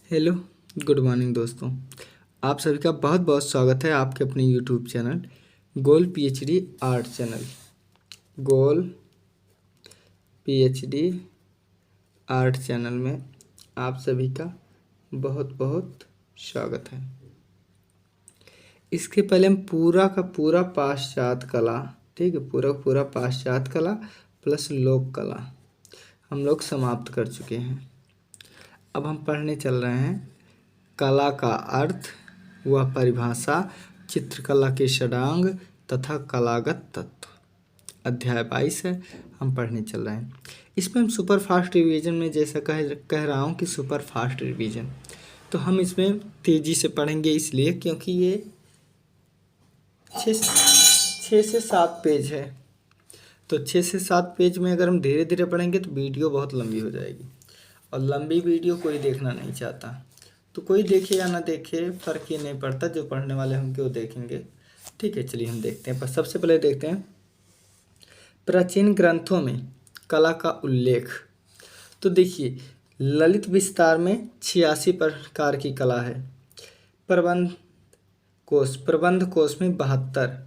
Hello, good morning दोस्तों। आप सभी का बहुत बहुत स्वागत है आपके अपने यूट्यूब चैनल गोल पीएचडी आर्ट चैनल। गोल पीएचडी आर्ट चैनल में आप सभी का बहुत बहुत स्वागत है। इसके पहले हम पूरा का पूरा पाश्चात्य कला, ठीक है, पूरा पूरा पाश्चात्य कला प्लस लोक कला हम लोग समाप्त कर चुके हैं। अब हम पढ़ने चल रहे हैं कला का अर्थ व परिभाषा, चित्रकला के षडांग तथा कलागत तत्व। अध्याय 22 है, हम पढ़ने चल रहे हैं। इसमें हम सुपर फास्ट रिवीजन में जैसा कह रहा हूँ कि सुपर फास्ट रिवीजन, तो हम इसमें तेज़ी से पढ़ेंगे इसलिए क्योंकि ये 6 से 7 पेज है। तो 6 से 7 पेज में अगर हम धीरे धीरे पढ़ेंगे तो वीडियो बहुत लंबी हो जाएगी, और लंबी वीडियो कोई देखना नहीं चाहता। तो कोई देखे या ना देखे फ़र्क ही नहीं पड़ता, जो पढ़ने वाले होंगे वो देखेंगे। ठीक है, चलिए हम देखते हैं। पर सबसे पहले देखते हैं प्राचीन ग्रंथों में कला का उल्लेख। तो देखिए, ललित विस्तार में 86 प्रकार की कला है। प्रबंध कोश में 72,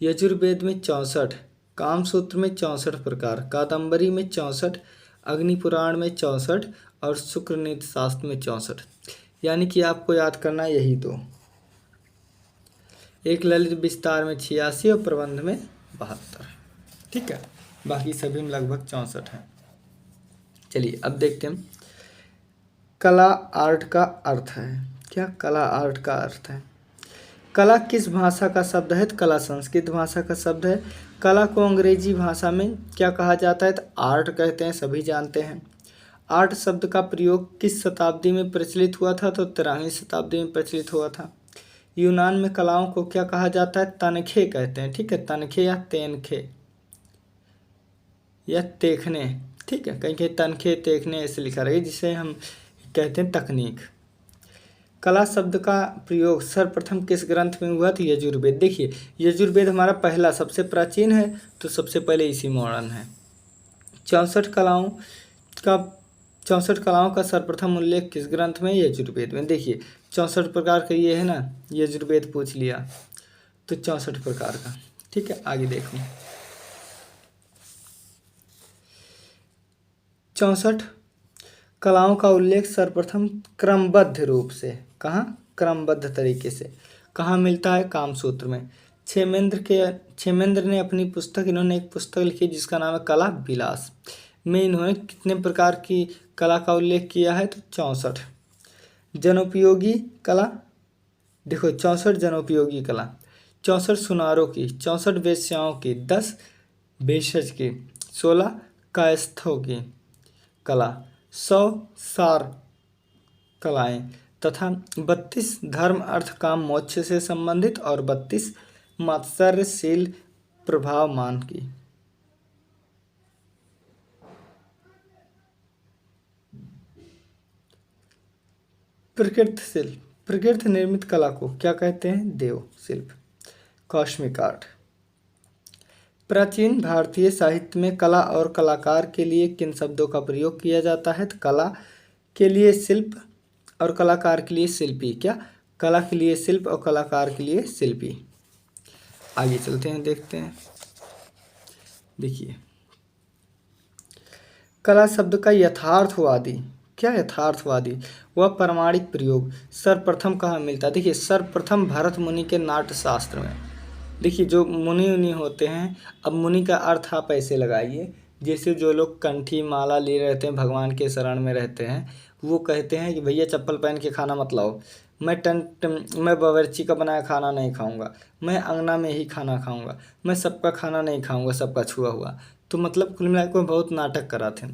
यजुर्वेद में 64, कामसूत्र में 64 प्रकार, कादम्बरी में 64, अग्निपुराण में 64 और शुक्रनीति शास्त्र में 64। यानी कि आपको याद करना यही दो, एक ललित विस्तार में 86 और प्रबंध में 72। ठीक है, बाकी सभी में लगभग 64 हैं। चलिए अब देखते हैं कला आर्ट का अर्थ है क्या। कला आर्ट का अर्थ है, कला किस भाषा का शब्द है? तो कला संस्कृत भाषा का शब्द है। कला को अंग्रेजी भाषा में क्या कहा जाता है? तो आर्ट कहते हैं, सभी जानते हैं। आर्ट शब्द का प्रयोग किस शताब्दी में प्रचलित हुआ था? तो 13वीं शताब्दी में प्रचलित हुआ था। यूनान में कलाओं को क्या कहा जाता है? तनखे कहते हैं। ठीक है, तनखे या तेनखे या देखने। ठीक है, कहीं कहीं तनखे देखने ऐसे लिखा रहे, जिसे हम कहते हैं तकनीक। कला शब्द का प्रयोग सर्वप्रथम किस ग्रंथ में हुआ? तो यजुर्वेद। देखिए, यजुर्वेद हमारा पहला सबसे प्राचीन है, तो सबसे पहले इसी मॉडर्न है। 64 कलाओं का सर्वप्रथम उल्लेख किस ग्रंथ में? यजुर्वेद में। देखिए 64 प्रकार का ये है ना, यजुर्वेद पूछ लिया तो 64 प्रकार का। ठीक है, आगे देखो। 64 कलाओं का उल्लेख सर्वप्रथम क्रमबद्ध रूप से, कहाँ? क्रमबद्ध तरीके से कहाँ मिलता है? कामसूत्र में। क्षेमेंद्र ने अपनी पुस्तक, इन्होंने एक पुस्तक लिखी जिसका नाम है कला विलास में इन्होंने कितने प्रकार की कला का उल्लेख किया है? तो 64। जनोपयोगी कला, देखो 64 जनोपयोगी कला, 64 सुनारों की, 64 वेश्याओं की, 10 भेषज की, 16 कायस्थों की कला, 100 सार कलाएं तथा 32 धर्म अर्थ काम मोक्ष से संबंधित और 32 मात्सर्यशील प्रभावमान की। प्रकृति शिल्प, प्रकृति निर्मित कला को क्या कहते हैं? देव शिल्प, कॉस्मिक आर्ट। प्राचीन भारतीय साहित्य में कला और कलाकार के लिए किन शब्दों का प्रयोग किया जाता है? तो कला के लिए शिल्प और कलाकार के लिए शिल्पी। क्या? कला के लिए शिल्प और कलाकार के लिए शिल्पी। आगे चलते हैं, देखते हैं। देखिए, कला शब्द का यथार्थवादी, क्या यथार्थवादी वह प्रामाणिक प्रयोग सर्वप्रथम कहाँ मिलता है? देखिए, सर्वप्रथम भरत मुनि के नाट्य शास्त्र में। देखिए, जो मुनि होते हैं, अब मुनि का अर्थ आप ऐसे लगाइए, जैसे जो लोग कंठी माला ले रहते हैं, भगवान के शरण में रहते हैं, वो कहते हैं कि भैया चप्पल पहन के खाना मत लाओ, मैं बावर्ची का बनाया खाना नहीं खाऊंगा, मैं अंगना में ही खाना खाऊंगा, मैं सबका खाना नहीं खाऊंगा, सबका छुआ हुआ। तो मतलब कुल मिलाकर को बहुत नाटक करा थे।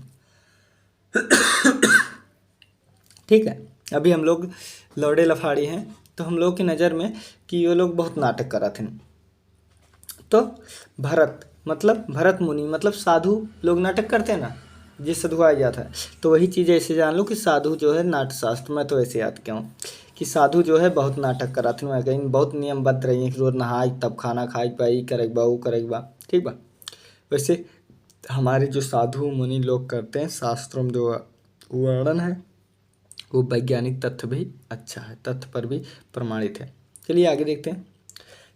ठीक है, अभी हम लोग लौड़े लफाड़ी हैं, तो हम लोग की नज़र में कि ये लोग बहुत नाटक करा थे। तो भरत मुनि मतलब साधु लोग नाटक करते हैं ना, ये साधुआ जाता है। तो वही चीज़ ऐसे जान लो कि साधु जो है नाट्यशास्त्र में, तो ऐसे याद किया हूँ कि साधु जो है बहुत नाटक कराते हैं, कहीं बहुत नियमबद्ध रही है कि रोज नहाई तब खाना खाई पाई, करेक बा वो करेक बा। ठीक बा, वैसे हमारे जो साधु मुनि लोग करते हैं, शास्त्रों में जो वर्णन है वो वैज्ञानिक तथ्य भी अच्छा है, तथ्य पर भी प्रमाणित है। चलिए आगे देखते हैं।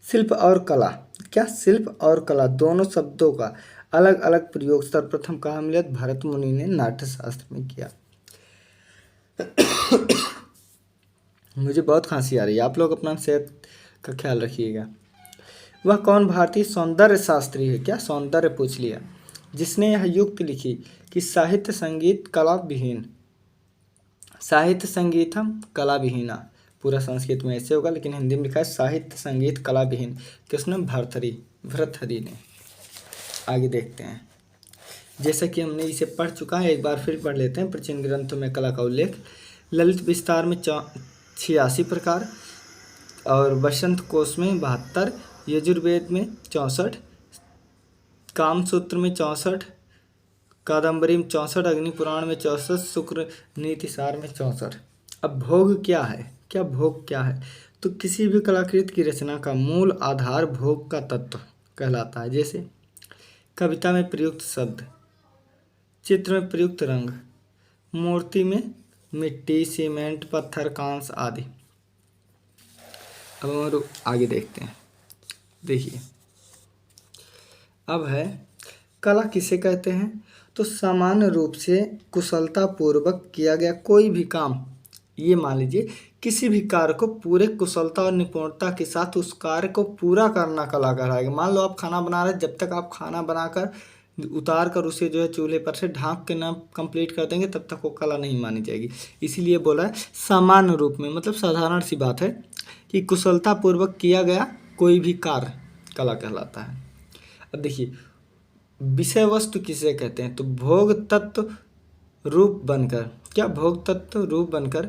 शिल्प और कला, क्या शिल्प और कला दोनों शब्दों का अलग अलग प्रयोग सर्वप्रथम कहाँ मिला? भरत मुनि ने नाट्य शास्त्र में किया। मुझे बहुत खांसी आ रही है, आप लोग अपना सेहत का ख्याल रखिएगा। वह कौन भारतीय सौंदर्य शास्त्री है? क्या सौंदर्य पूछ लिया, जिसने यह युक्ति लिखी कि साहित्य संगीत कला विहीन, साहित्य संगीतम कला विहीना। पूरा संस्कृत में ऐसे होगा, लेकिन हिंदी में लिखा है साहित्य संगीत कला विहीन। किसने? भर्तृहरि ने। आगे देखते हैं। जैसा कि हमने इसे पढ़ चुका है, एक बार फिर पढ़ लेते हैं। प्राचीन ग्रंथों में कला का उल्लेख। ललित विस्तार में 86 प्रकार, और वसंत कोश में 72, यजुर्वेद में 64, कामसूत्र में 64, कादम्बरी में 64, अग्निपुराण में 64, शुक्र नीतिसार में 64। अब भोग क्या है? क्या भोग क्या है? तो किसी भी कलाकृति की रचना का मूल आधार भोग का तत्व कहलाता है। जैसे कविता में प्रयुक्त शब्द, चित्र में प्रयुक्त रंग, मूर्ति में मिट्टी, सीमेंट, पत्थर, कांस आदि। अब हम आगे देखते हैं। देखिए, अब है कला किसे कहते हैं? तो सामान्य रूप से कुशलता पूर्वक किया गया कोई भी काम, ये मान लीजिए किसी भी कार्य को पूरे कुशलता और निपुणता के साथ उस कार्य को पूरा करना कला कहलाएगा। मान लो आप खाना बना रहे हैं, जब तक आप खाना बनाकर उतार कर उसे जो है चूल्हे पर से ढाँक के ना कंप्लीट कर देंगे, तब तक वो कला नहीं मानी जाएगी। इसीलिए बोला है सामान्य रूप में, मतलब साधारण सी बात है कि कुशलता पूर्वक किया गया कोई भी कार्य कला कहलाता है। अब देखिए, विषय वस्तु किसे कहते हैं? तो भोग तत्व रूप बनकर, क्या भोग तत्व रूप बनकर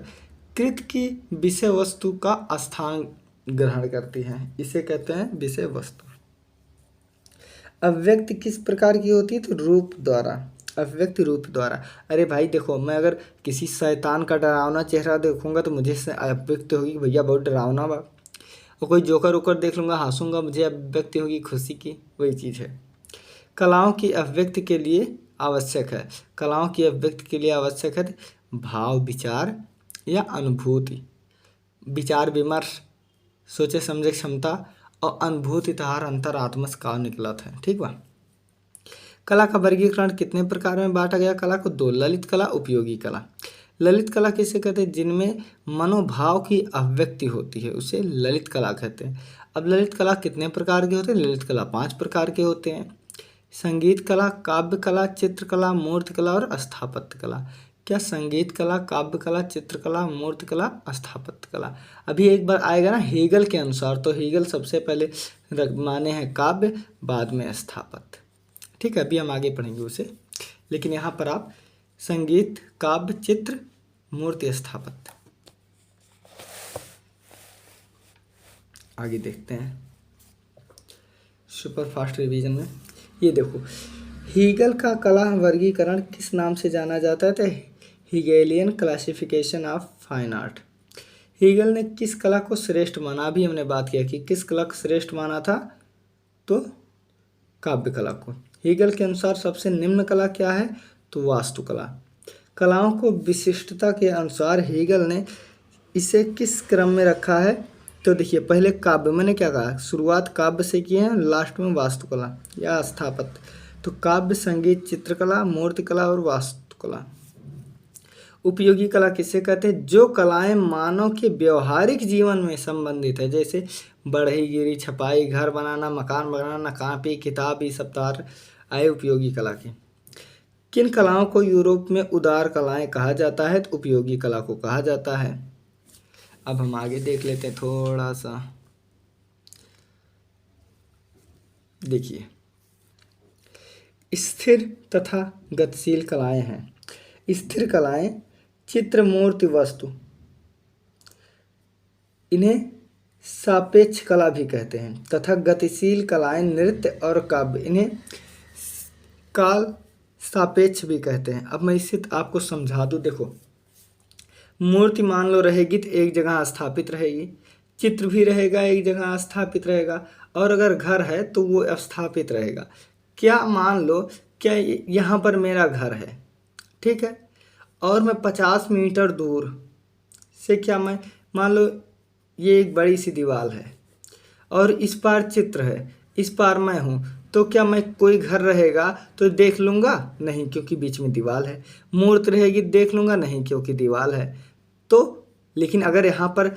कृत की विषय वस्तु का स्थान ग्रहण करती है, इसे कहते हैं विषय वस्तु। अभिव्यक्ति किस प्रकार की होती है? तो रूप द्वारा, अभिव्यक्ति रूप द्वारा। अरे भाई देखो, मैं अगर किसी शैतान का डरावना चेहरा देखूंगा तो मुझे से अभिव्यक्ति होगी भैया बहुत डरावना बा, और कोई जोकर उकर देख लूँगा हंसूंगा, मुझे अभिव्यक्ति होगी खुशी की। वही चीज़ है, कलाओं की अभिव्यक्ति के लिए आवश्यक है, कलाओं की अभिव्यक्ति के लिए आवश्यक है भाव, विचार या अनुभूति। विचार विमर्श, सोचे समझे क्षमता और अनुभूति तहार अंतरात्मा से का निकलत है। ठीक बा। कला का वर्गीकरण कितने प्रकार में बांटा गया? कला को दो, ललित कला, उपयोगी कला। ललित कला किसे कहते हैं? जिनमें मनोभाव की अभिव्यक्ति होती है, उसे ललित कला कहते हैं। अब ललित कला कितने प्रकार के होते हैं? ललित कला 5 प्रकार के होते हैं। संगीत कला, काव्य कला, चित्रकला, मूर्ति कला और स्थापत्य कला। क्या? संगीत कला, काव्य कला, चित्रकला, मूर्ति कला, स्थापत्य कला। अभी एक बार आएगा ना हेगल के अनुसार, तो हेगल सबसे पहले माने हैं काव्य, बाद में स्थापत्य। ठीक है, अभी हम आगे पढ़ेंगे उसे, लेकिन यहाँ पर आप संगीत, काव्य, चित्र, मूर्ति, स्थापत्य आगे देखते हैं सुपर फास्ट रिवीजन में। ये देखो, हीगल का कला वर्गीकरण किस नाम से जाना जाता है? तो Hegelian classification of fine art. Hegel ने किस कला को श्रेष्ठ माना? अभी हमने बात किया कि किस कला को श्रेष्ठ माना था, तो काव्य कला को। हीगल के अनुसार सबसे निम्न कला क्या है? तो वास्तुकला। कलाओं को विशिष्टता के अनुसार हीगल ने इसे किस क्रम में रखा है? तो देखिए, पहले काव्य, मैंने क्या कहा, शुरुआत काव्य से की है, लास्ट में वास्तुकला या स्थापत्य। तो काव्य, संगीत, चित्रकला, मूर्तिकला और वास्तुकला। उपयोगी कला किसे कहते हैं? जो कलाएं मानव के व्यवहारिक जीवन में संबंधित है, जैसे बढ़ईगिरी, छपाई, घर बनाना, मकान बनाना, कॉपी, किताब, ये सब तार आए उपयोगी कला के। किन कलाओं को यूरोप में उदार कलाएं कहा जाता है? तो उपयोगी कला को कहा जाता है। अब हम आगे देख लेते हैं थोड़ा सा। देखिए, स्थिर तथा गतिशील कलाएं हैं। स्थिर कलाएं चित्र, मूर्ति, वस्तु, इन्हें सापेक्ष कला भी कहते हैं, तथा गतिशील कलाएं नृत्य और काव्य, इन्हें काल सापेक्ष भी कहते हैं। अब मैं इसे आपको समझा दूं। देखो, मूर्ति मान लो रहेगी तो एक जगह स्थापित रहेगी, चित्र भी रहेगा एक जगह स्थापित रहेगा, और अगर घर है तो वो स्थापित रहेगा। क्या मान लो, क्या यहाँ पर मेरा घर है, ठीक है, और मैं 50 मीटर दूर से क्या मैं, मान लो ये एक बड़ी सी दीवार है और इस पार चित्र है, इस पार मैं हूँ, तो क्या मैं कोई घर रहेगा तो देख लूँगा? नहीं, क्योंकि बीच में दीवार है। मूर्त रहेगी देख लूँगा? नहीं, क्योंकि दीवार है। तो लेकिन अगर यहाँ पर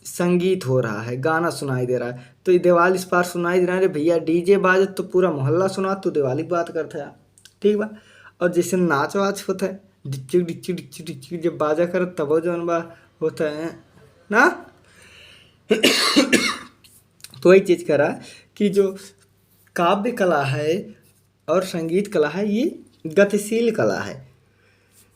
संगीत हो रहा है, गाना सुनाई दे रहा है, तो ये दीवार इस पार सुनाई दे रहा है, भैया डीजे बाजत तो पूरा मोहल्ला सुना, तो दिवाली की बात करता है, ठीक बा। और जैसे नाच वाच होता है, डिच्चिक डिच्चिक डिच्चिक डिच्चिक जब बाजा कर तब जौन बा होता है ना। तो वही चीज़ करा कि जो काव्य कला है और संगीत कला है, ये गतिशील कला है।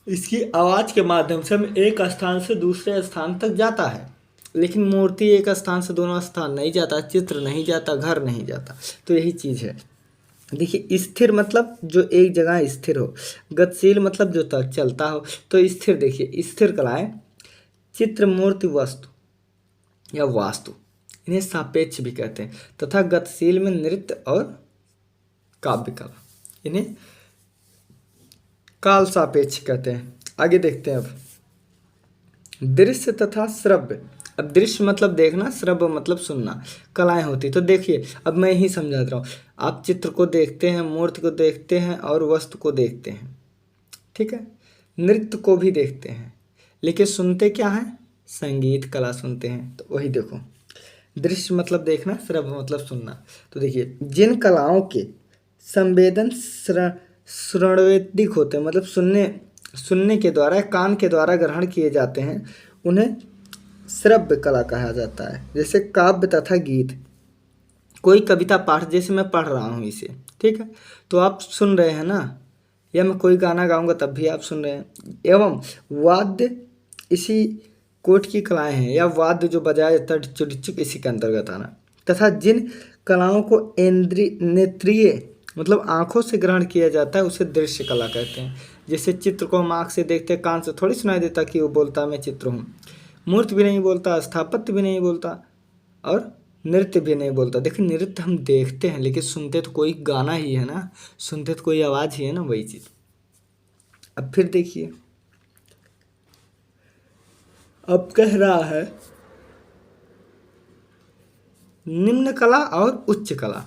इसकी आवाज़ के माध्यम से हम एक स्थान से दूसरे स्थान तक जाता है, लेकिन मूर्ति एक स्थान से दोनों स्थान नहीं जाता, चित्र नहीं जाता, घर नहीं जाता। तो यही चीज़ है। देखिए, स्थिर मतलब जो एक जगह स्थिर हो, गतिशील मतलब जो तक चलता हो। तो स्थिर, देखिए स्थिर कलाएं चित्र, मूर्ति, वस्तु या वास्तु, इन्हें सापेक्ष भी कहते हैं। तथा गतिशील में नृत्य और काव्य कला, इन्हें काल सापेक्ष कहते हैं। आगे देखते हैं अब दृश्य तथा श्रव्य। अब दृश्य मतलब देखना, श्रव्य मतलब सुनना, कलाएं होती। तो देखिए, अब मैं ही समझा रहा हूँ। आप चित्र को देखते हैं, मूर्ति को देखते हैं और वस्तु को देखते हैं, ठीक है, नृत्य को भी देखते हैं, लेकिन सुनते क्या हैं? संगीत कला सुनते हैं। तो वही देखो, दृश्य मतलब देखना, श्रव्य मतलब सुनना। तो देखिए, जिन कलाओं के संवेदन श्रवणवेदिक होते हैं, मतलब सुनने के द्वारा, कान के द्वारा ग्रहण किए जाते हैं, उन्हें श्रव्य कला कहा जाता है। जैसे काव्य तथा गीत, कोई कविता पाठ, जैसे मैं पढ़ रहा हूँ इसे, ठीक है, तो आप सुन रहे हैं ना, या मैं कोई गाना गाऊंगा तब भी आप सुन रहे हैं। एवं वाद्य इसी कोट की कलाएं हैं, या वाद्य जो बजाया जाता है चुड़चुक, इसी के अंतर्गत आना। तथा जिन कलाओं को नेत्रीय मतलब आंखों से ग्रहण किया जाता है, उसे दृश्य कला कहते हैं। जैसे चित्र को हम आँख से देखते हैं, कान से थोड़ी सुनाई देता कि वो बोलता मैं चित्र हूँ। मूर्ति भी नहीं बोलता, स्थापत्य भी नहीं बोलता और नृत्य भी नहीं बोलता। देखिए, नृत्य हम देखते हैं लेकिन सुनते तो कोई गाना ही है ना, सुनते तो कोई आवाज़ ही है ना, वही चीज़। अब फिर देखिए, अब कह रहा है निम्न कला और उच्च कला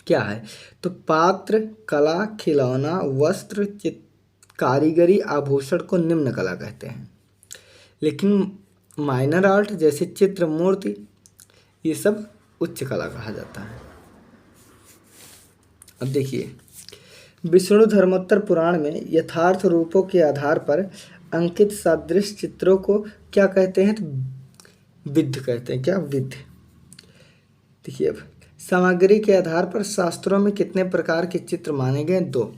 क्या है? तो पात्र कला, खिलौना, वस्त्र, कारीगरी, आभूषण को निम्न कला कहते हैं। लेकिन माइनर आर्ट जैसे चित्र, मूर्ति, ये सब उच्च कला कहा जाता है। अब देखिए, विष्णु धर्मोत्तर पुराण में यथार्थ रूपों के आधार पर अंकित सदृश चित्रों को क्या कहते हैं? तो विद्ध कहते हैं। क्या? विद्ध। देखिए, अब सामग्री के आधार पर शास्त्रों में कितने प्रकार के चित्र माने गए? 2।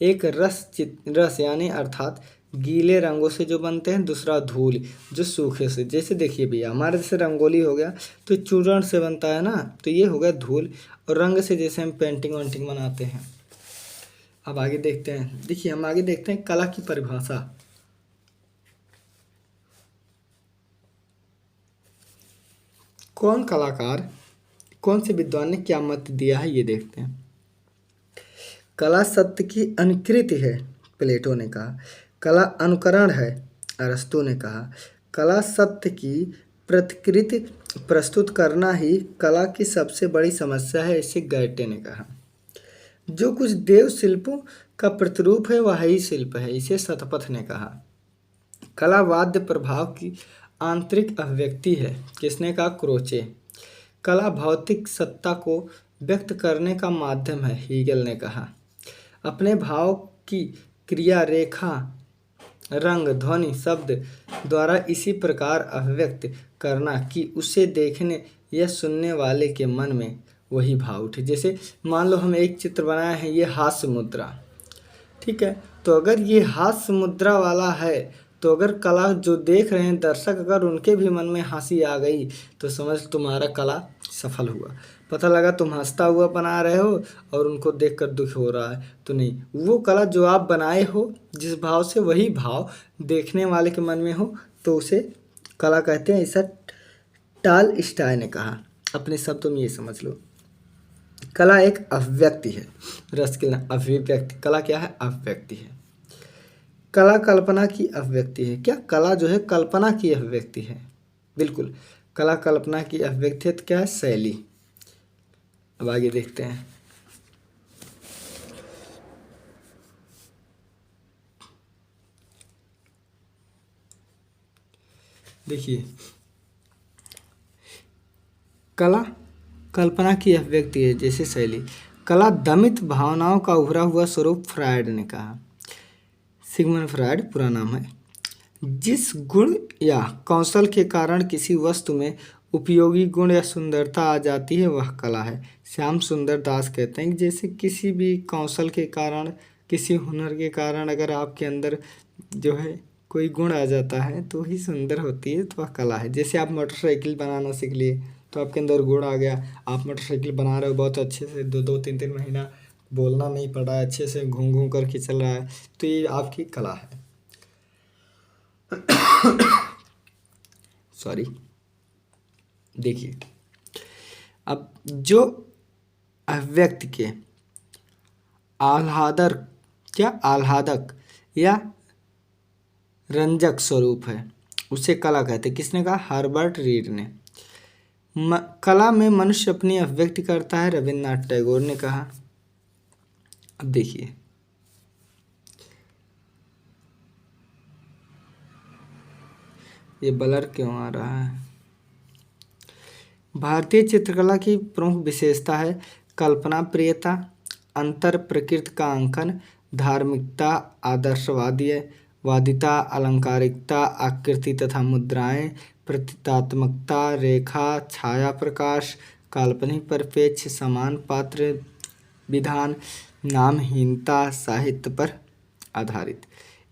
एक रस यानी अर्थात गीले रंगों से जो बनते हैं, दूसरा धूल जो सूखे से। जैसे देखिए भैया, हमारे जैसे रंगोली हो गया तो चूर्ण से बनता है ना, तो ये हो गया धूल। और रंग से जैसे हम पेंटिंग वेंटिंग बनाते हैं। अब आगे देखते हैं। देखिए, हम आगे देखते हैं कला की परिभाषा। कौन कलाकार, कौन से विद्वान ने क्या मत दिया है, ये देखते हैं। कला सत्य की अनुकृति है, प्लेटो ने कहा। कला अनुकरण है, अरस्तु ने कहा। कला सत्य की प्रतिकृति प्रस्तुत करना ही कला की सबसे बड़ी समस्या है, इसे गैटे ने कहा। जो कुछ देव शिल्पों का प्रतिरूप है वह ही शिल्प है, इसे शतपथ ने कहा। कला वाद्य प्रभाव की आंतरिक अभिव्यक्ति है, किसने कहा? क्रोचे। कला भौतिक सत्ता को व्यक्त करने का माध्यम है, हीगल ने कहा। अपने भाव की क्रिया, रेखा, रंग, ध्वनि, शब्द द्वारा इसी प्रकार अभिव्यक्त करना कि उसे देखने या सुनने वाले के मन में वही भाव उठे। जैसे मान लो हम एक चित्र बनाए हैं, ये हास्य मुद्रा, ठीक है, तो अगर ये हास्य मुद्रा वाला है, तो अगर कला जो देख रहे हैं दर्शक, अगर उनके भी मन में हंसी आ गई तो समझ तुम्हारा कला सफल हुआ। पता लगा तुम हंसता हुआ बना रहे हो और उनको देखकर दुख हो रहा है, तो नहीं, वो कला जो आप बनाए हो जिस भाव से, वही भाव देखने वाले के मन में हो, तो उसे कला कहते हैं। ऐसा टॉलस्टॉय ने कहा। अपने शब्दों में ये समझ लो, कला एक अभिव्यक्ति है। रस की अभिव्यक्ति, कला क्या है? अभिव्यक्ति है। कला कल्पना की अभिव्यक्ति है। क्या कला जो है कल्पना की अभिव्यक्ति है? बिल्कुल, कला कल्पना की अभिव्यक्ति है। तो क्या है? शैली। अब आगे देखते हैं। देखिए, कला कल्पना की अभिव्यक्ति है जैसे शैली। कला दमित भावनाओं का उभरा हुआ स्वरूप फ्रायड ने कहा। सिगमंड फ्रायड पूरा नाम है। जिस गुण या कौशल के कारण किसी वस्तु में उपयोगी गुण या सुंदरता आ जाती है वह कला है। श्याम सुंदर दास कहते हैं कि जैसे किसी भी कौशल के कारण, किसी हुनर के कारण अगर आपके अंदर जो है कोई गुण आ जाता है तो ही सुंदर होती है, तो वह कला है। जैसे आप मोटरसाइकिल बनाना सीख लिए तो आपके अंदर गुण आ गया, आप मोटरसाइकिल बना रहे हो बहुत अच्छे से, 2-2 3-3 महीना बोलना नहीं पड़ रहा है, अच्छे से घूम घूम करके चल रहा है, तो ये आपकी कला है। सॉरी। देखिए, अब जो अभिव्यक्ति के आह्लादक या रंजक स्वरूप है उसे कला कहते हैं। किसने कहा? हर्बर्ट रीड ने। कला में मनुष्य अपनी अभिव्यक्ति करता है, रविन्द्रनाथ टैगोर ने कहा। अब देखिए, ये ब्लर क्यों आ रहा है? भारतीय चित्रकला की प्रमुख विशेषता है कल्पना प्रियता, अंतर प्रकृति का अंकन, धार्मिकता, आदर्शवादिता, अलंकारिकता, आकृति तथा मुद्राएं, प्रतीकात्मकता, रेखा, छाया, प्रकाश, काल्पनिक परिप्रेक्ष्य, समान पात्र विधान, नामहीनता, साहित्य पर आधारित।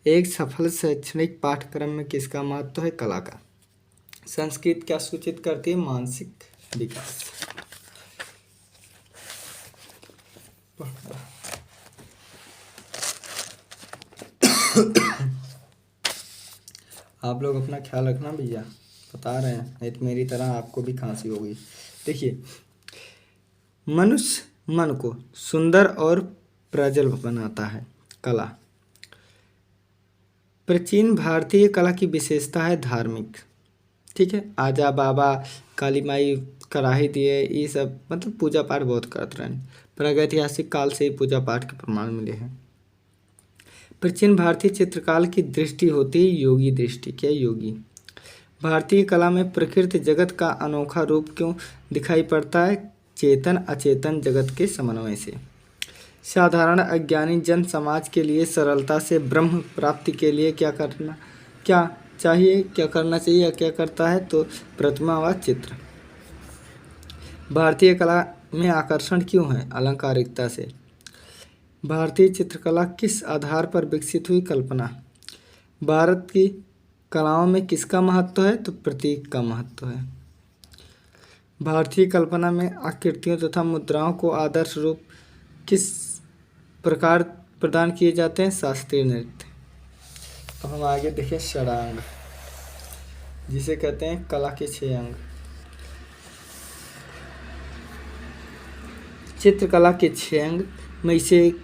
एक सफल शैक्षणिक पाठ्यक्रम में किसका महत्व है? कला का। संस्कृत क्या सूचित करती है? मानसिक विकास। आप लोग अपना ख्याल रखना भैया, बता रहे हैं, नहीं तो मेरी तरह आपको भी खांसी होगी। देखिए, मनुष्य मन को सुंदर और प्रज्वल बनाता है। कला। प्राचीन भारतीय कला की विशेषता है धार्मिक। ठीक है, आजा बाबा, काली माई, कराही दिए, ये सब मतलब पूजा पाठ बहुत करते रहे। प्रागैतिहासिक काल से ही पूजा पाठ के प्रमाण मिले हैं। प्राचीन भारतीय चित्रकला की दृष्टि होती है योगी दृष्टि। क्या? योगी। भारतीय कला में प्रकृति जगत का अनोखा रूप क्यों दिखाई पड़ता है? चेतन अचेतन जगत के समन्वय से। साधारण अज्ञानी जन समाज के लिए सरलता से ब्रह्म प्राप्ति के लिए क्या करना चाहिए, क्या करना चाहिए या क्या करता है? तो प्रतिमा व चित्र। भारतीय कला में आकर्षण क्यों है? अलंकारिकता से। भारतीय चित्रकला किस आधार पर विकसित हुई? कल्पना। भारत की कलाओं में किसका महत्व है? तो प्रतीक का महत्व है। भारतीय कल्पना में आकृतियों तथा मुद्राओं को आदर्श रूप किस प्रकार प्रदान किए जाते हैं? शास्त्रीय नृत्य। तो हम आगे देखें षडांग, जिसे कहते हैं कला के 6 अंग। चित्रकला के 6 अंग मैं इसे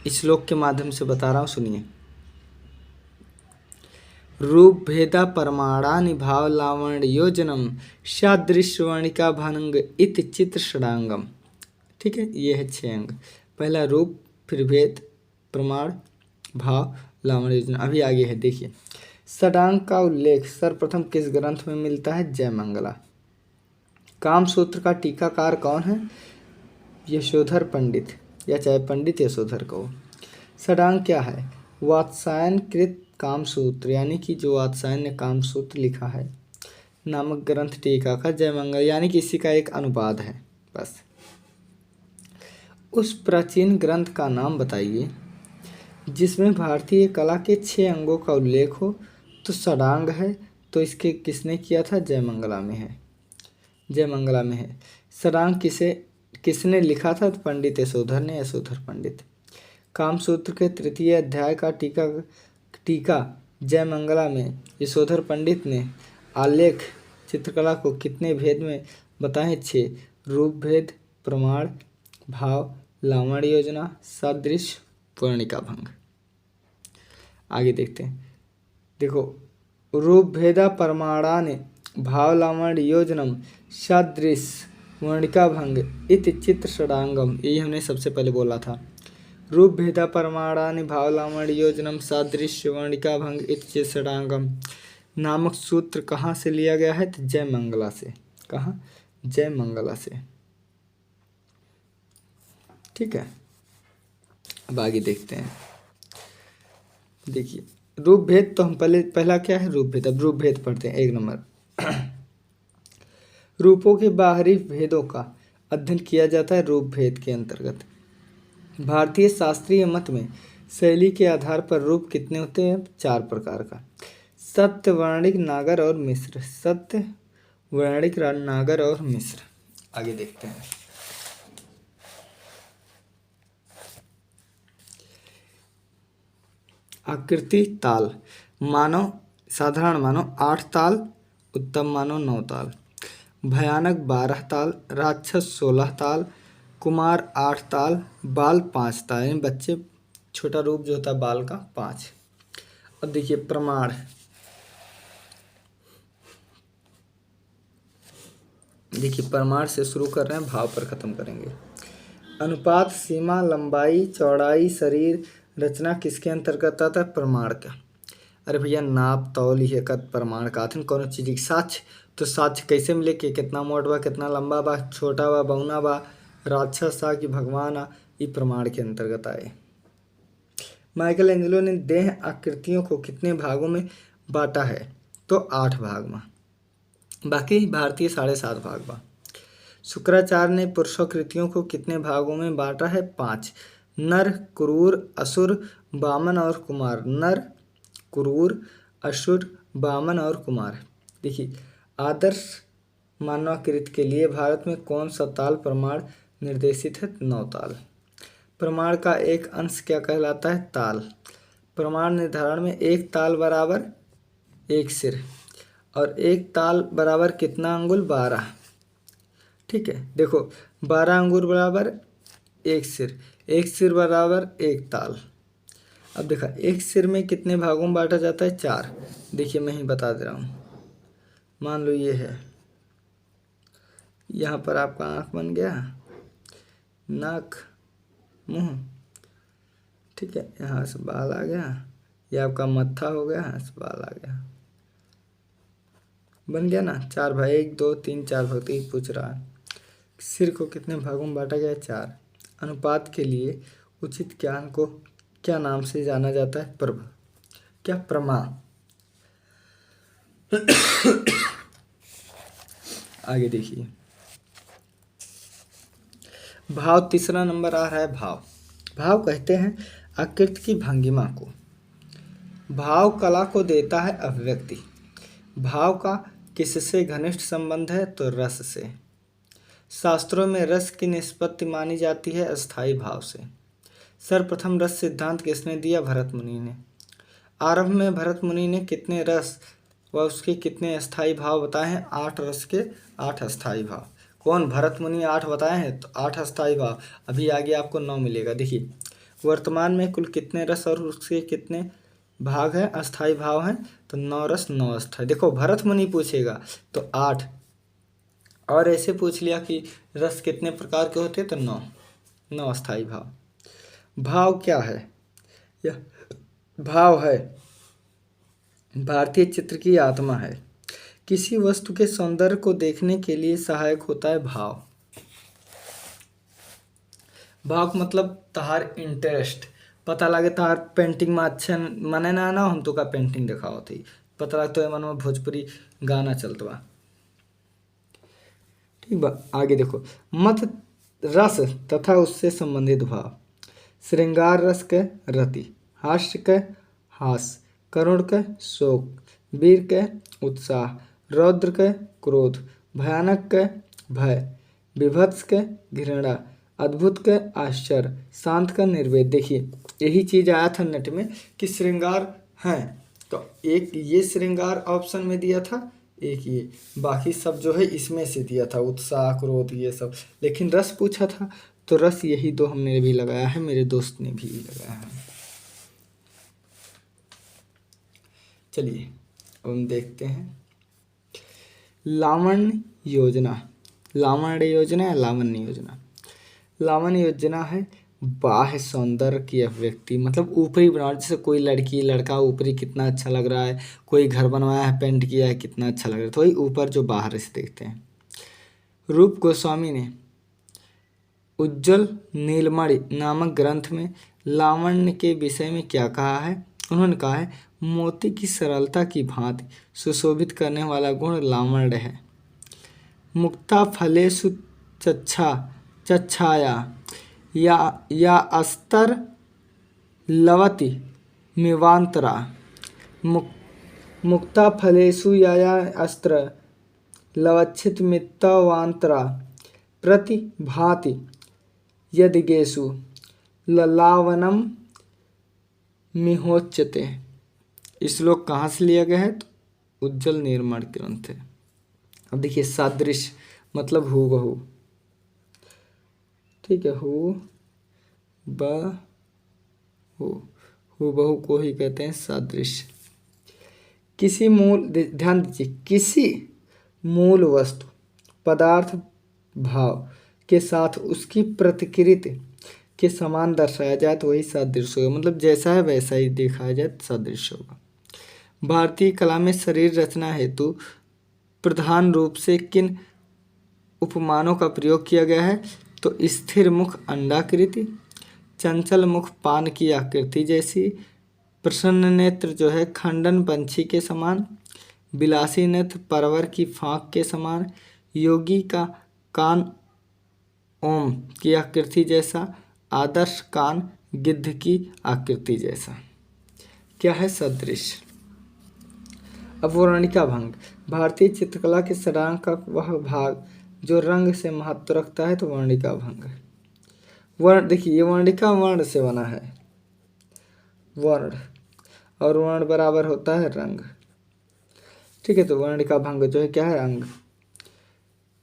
इस श्लोक के माध्यम से बता रहा हूँ, सुनिए। रूप भेदा परमाणा भाव लावण्य योजनम सादृश्यवर्णिका भंग इत चित्र षडांगम। ठीक है, ये है 6 अंग। पहला रूप, फिर भेद, प्रमाण, भाव, लावण्य योजना। अभी आगे है, देखिए। षडांग का उल्लेख सर्वप्रथम किस ग्रंथ में मिलता है? जयमंगला। कामसूत्र का टीकाकार कौन है? यशोधर पंडित, या चाहे पंडित यशोधर कहो। षडांग क्या है? वात्स्यायन कृत कामसूत्र, यानी कि जो वात्स्यायन ने कामसूत्र लिखा है नामक ग्रंथ टीका का जयमंगल, यानी कि इसी का एक अनुवाद है बस। उस प्राचीन ग्रंथ का नाम बताइए जिसमें भारतीय कला के 6 अंगों का उल्लेख हो। तो षडांग है, तो इसके किसने किया था? जयमंगला में है, जयमंगला में है। षडांग किसने लिखा था? तो पंडित यशोधर ने, यशोधर पंडित। कामसूत्र के 3य अध्याय का टीका जयमंगला में यशोधर पंडित ने आलेख चित्रकला को कितने भेद में बताए? 6। रूप भेद, प्रमाण, भाव, लावण्य योजना, सादृश्य, वर्णिका भंग। आगे देखते हैं। देखो, रूप भेदा प्रमाणानि भावलावण्य योजनम सादृश वर्णिका भंग इति चित्र षडांगम, यही हमने सबसे पहले बोला था। रूप भेदा प्रमाणानि भावलावण्य योजनम सादृश्य वर्णिका भंग इति चित्र षडांगम नामक सूत्र कहाँ से लिया गया है? तो जय मंगला से। कहाँ? जय मंगला से। ठीक है, अब आगे देखते हैं। देखिए, रूप भेद तो हम पहला क्या है? रूप भेद। अब रूप भेद पढ़ते हैं 1 नंबर। रूपों के बाहरी भेदों का अध्ययन किया जाता है रूप भेद के अंतर्गत। भारतीय शास्त्रीय मत में शैली के आधार पर रूप कितने होते हैं? 4 प्रकार का। सत्य, वर्णिक, नागर और मिश्र। सत्य, वर्णिक, नागर और मिश्र। आगे देखते हैं। आकृति ताल मानो, साधारण मानो 8 ताल, उत्तम मानो 9 ताल, भयानक 12 ताल, राक्षस 16 ताल, कुमार 8 ताल, बाल 5 ताल, यानी बच्चे छोटा रूप जो होता है बाल का 5। अब देखिए प्रमाण। देखिए प्रमाण से शुरू कर रहे हैं, भाव पर खत्म करेंगे। अनुपात, सीमा, लंबाई, चौड़ाई, शरीर रचना किसके अंतर्गत आता है? प्रमाण का। अरे भैया नाप तौल ये का प्रमाण का आथन कोनो चीज की साक्ष्य। तो साक्ष्य कैसे मिले कि कितना मोट बा, कितना लंबा बा, छोटा बा, बौना बा, राक्षस आ कि भगवान आ, ये प्रमाण के अंतर्गत आए। माइकल एंजेलो ने देह आकृतियों को कितने भागों में बांटा है? तो 8 भाग में, बाकी भारतीय 7.5 भाग बा। शुक्राचार्य ने पुरुषाकृतियों को कितने भागों में बांटा है? 5। नर, क्रूर, असुर, वामन और कुमार। नर, क्रूर, असुर, वामन और कुमार। देखिए, आदर्श मानवाकृति के लिए भारत में कौन सा ताल प्रमाण निर्देशित है? 9 ताल। प्रमाण का एक अंश क्या कहलाता है? ताल। प्रमाण निर्धारण में एक ताल बराबर एक सिर, और एक ताल बराबर कितना अंगुल? 12। ठीक है, देखो 12 अंगुल बराबर एक सिर, एक सिर बराबर एक ताल। अब देखा एक सिर में कितने भागों में बांटा जाता है? 4। देखिए मैं ही बता दे रहा हूँ। मान लो ये है, यहाँ पर आपका आँख बन गया, नाक, मुंह, ठीक है, यहाँ से बाल आ गया, ये आपका मत्था हो गया, यहाँ से बाल आ गया, बन गया ना 4 भाग। 1 2 3 4 भाग। तो ये पूछ रहा है सिर को कितने भागों में बांटा गया है? 4। अनुपात के लिए उचित ज्ञान को क्या नाम से जाना जाता है? क्या? प्रमा। आगे देखिए, भाव तीसरा नंबर आ रहा है। भाव, भाव कहते हैं आकृति की भंगिमा को। भाव कला को देता है अभिव्यक्ति। भाव का किससे घनिष्ठ संबंध है? तो रस से। शास्त्रों में रस की निष्पत्ति मानी जाती है अस्थाई भाव से। सर्वप्रथम रस सिद्धांत किसने दिया? भरत मुनि ने। आरंभ में भरत मुनि ने कितने रस व उसके कितने अस्थाई भाव बताए हैं? 8 रस के 8 अस्थाई भाव। कौन? भरत मुनि 8 बताए हैं, तो 8 अस्थाई भाव। अभी आगे आपको 9 मिलेगा। देखिए वर्तमान में कुल कितने रस और उसके कितने भाग हैं? अस्थाई भाव हैं, तो 9 रस 9 अस्थाई। देखो भरत मुनि पूछेगा तो 8, और ऐसे पूछ लिया कि रस कितने प्रकार के होते हैं, तो 9 अस्थाई भाव। भाव क्या है? यह भाव है भारतीय चित्र की आत्मा है। किसी वस्तु के सौंदर्य को देखने के लिए सहायक होता है भाव। भाव मतलब तहार इंटरेस्ट पता लगे, तहार पेंटिंग में अच्छा मने ना ना हम तो का पेंटिंग देखा होती, पता लगता है मन में भोजपुरी गाना चलता बा। ठीक बा, आगे देखो, मत रस तथा उससे संबंधित भाव। श्रृंगार रस के रति, हास्य के हास, करुण के शोक, वीर के उत्साह, रौद्र के क्रोध, भयानक के भय, विभत्स के घृणा, अद्भुत के आश्चर्य, शांत का निर्वेद। देखिए यही चीज आया था नेट में कि श्रृंगार हैं, तो एक ये श्रृंगार ऑप्शन में दिया था, एक ये, बाकी सब जो है इसमें से दिया था, उत्साह, क्रोध, ये सब। लेकिन रस पूछा था तो रस यही 2 हमने भी लगाया है, मेरे दोस्त ने भी लगाया है। चलिए अब हम देखते हैं लावण्य योजना। लावण्य योजना या लावण्य योजना। लावण्य योजना है बाह्य सौंदर्य की अभिव्यक्ति, मतलब ऊपरी बनावट। जैसे कोई लड़की लड़का ऊपरी कितना अच्छा लग रहा है, कोई घर बनवाया है पेंट किया है कितना अच्छा लग रहा है, तो वही ऊपर जो बाहर से देखते हैं। रूप गोस्वामी ने उज्ज्वल नीलमणि नामक ग्रंथ में लावण्य के विषय में क्या कहा है? उन्होंने कहा है मोती की सरलता की भांति सुशोभित करने वाला गुण लावण्य है। मुक्ता फलेषु चच्छाया या अस्तर लवति मिवांतरा। मुक्ता फलेषु या अस्त्र लवच्छित मित्तवांतरा प्रतिभाति यदिगेषु ललावनम मिहोच्यते। श्लोक कहाँ से लिया गया है? तो उज्ज्वल निर्माण ग्रंथ है। अब देखिए सादृश्य मतलब हूबहू, ठीक है, हूबहू को ही कहते हैं सादृश्य। किसी मूल, ध्यान दीजिए, किसी मूल वस्तु पदार्थ भाव के साथ उसकी प्रतिकृति के समान दर्शाया जाए तो वही सादृश्य होगा। मतलब जैसा है वैसा ही दिखाया जाए तो सादृश्य होगा। भारतीय कला में शरीर रचना हेतु प्रधान रूप से किन उपमानों का प्रयोग किया गया है? तो स्थिर मुख अंडाकृति, चंचल मुख पान की आकृति जैसी, प्रसन्न नेत्र जो है खंडन पंछी के समान, विलासी नेत्र परवर की फांक के समान, योगी का कान ओम की आकृति जैसा, आदर्श कान गिद्ध की आकृति जैसा। क्या है? सदृश। अब वर्णिका भंग। भारतीय चित्रकला के षडांग का वह भाग जो रंग से महत्व रखता है तो वर्णिका भंग है। वर्ण देखिए, ये वर्णिका वर्ण से बना है, वर्ण, और वर्ण बराबर होता है रंग, ठीक है। तो वर्णिका भंग जो है क्या है? अंग।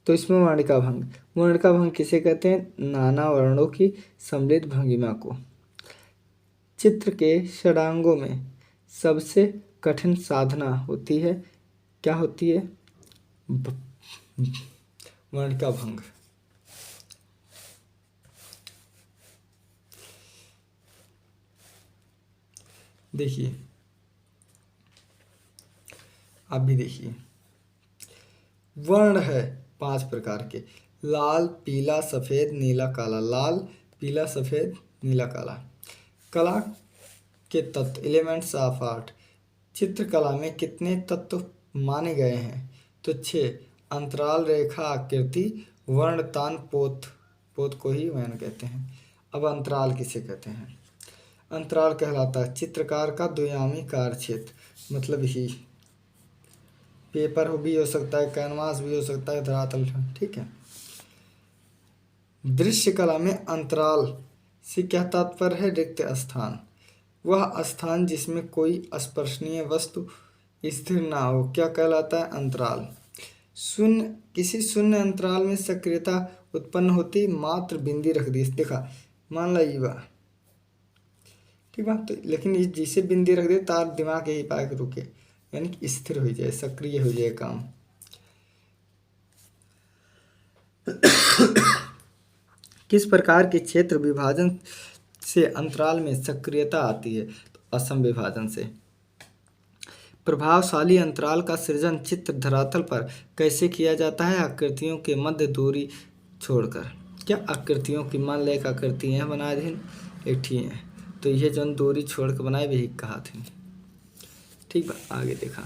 तो इसमें वर्णिका भंग, वर्णिका भंग किसे कहते हैं? नाना वर्णों की सम्मिलित भंगिमा को। चित्र के षडांगों में सबसे कठिन साधना होती है, क्या होती है? वर्णिका भंग। देखिए, आप भी देखिए, वर्ण है 5 प्रकार के, लाल पीला सफ़ेद नीला काला। लाल पीला सफ़ेद नीला काला। कला के तत्व, एलिमेंट्स ऑफ आर्ट। चित्रकला में कितने तत्व माने गए हैं? तो 6। अंतराल रेखा आकृति वर्ण तान पोत, पोत को ही वर्ण कहते हैं। अब अंतराल किसे कहते हैं? अंतराल कहलाता है चित्रकार का द्वियामी कार्यक्षेत्र, मतलब ही पेपर भी हो सकता है, कैनवास भी हो सकता है, धरातल, ठीक है। दृश्य कला में अंतराल से क्या तात्पर्य है? रिक्त स्थान, वह स्थान जिसमें कोई स्पर्शनीय वस्तु स्थिर ना हो, क्या कहलाता है? अंतराल। शून्य, किसी शून्य अंतराल में सक्रियता उत्पन्न होती मात्र बिंदी रख दी, देखा, मान ला ये बा, ठीक बात। तो लेकिन जिसे बिंदी रख दे तार दिमाग यही पाए रुके, यानी कि स्थिर हो जाए, सक्रिय हो जाए काम। किस प्रकार के क्षेत्र विभाजन से अंतराल में सक्रियता आती है? तो असम विभाजन से। प्रभावशाली अंतराल का सृजन चित्र धरातल पर कैसे किया जाता है? आकृतियों के मध्य दूरी छोड़कर। क्या आकृतियों की, मान लें एक आकृति है बना दी एक ठीक है, तो यह जो दूरी छोड़ के बनाए भी कहा थी, ठीक है। आगे देखा,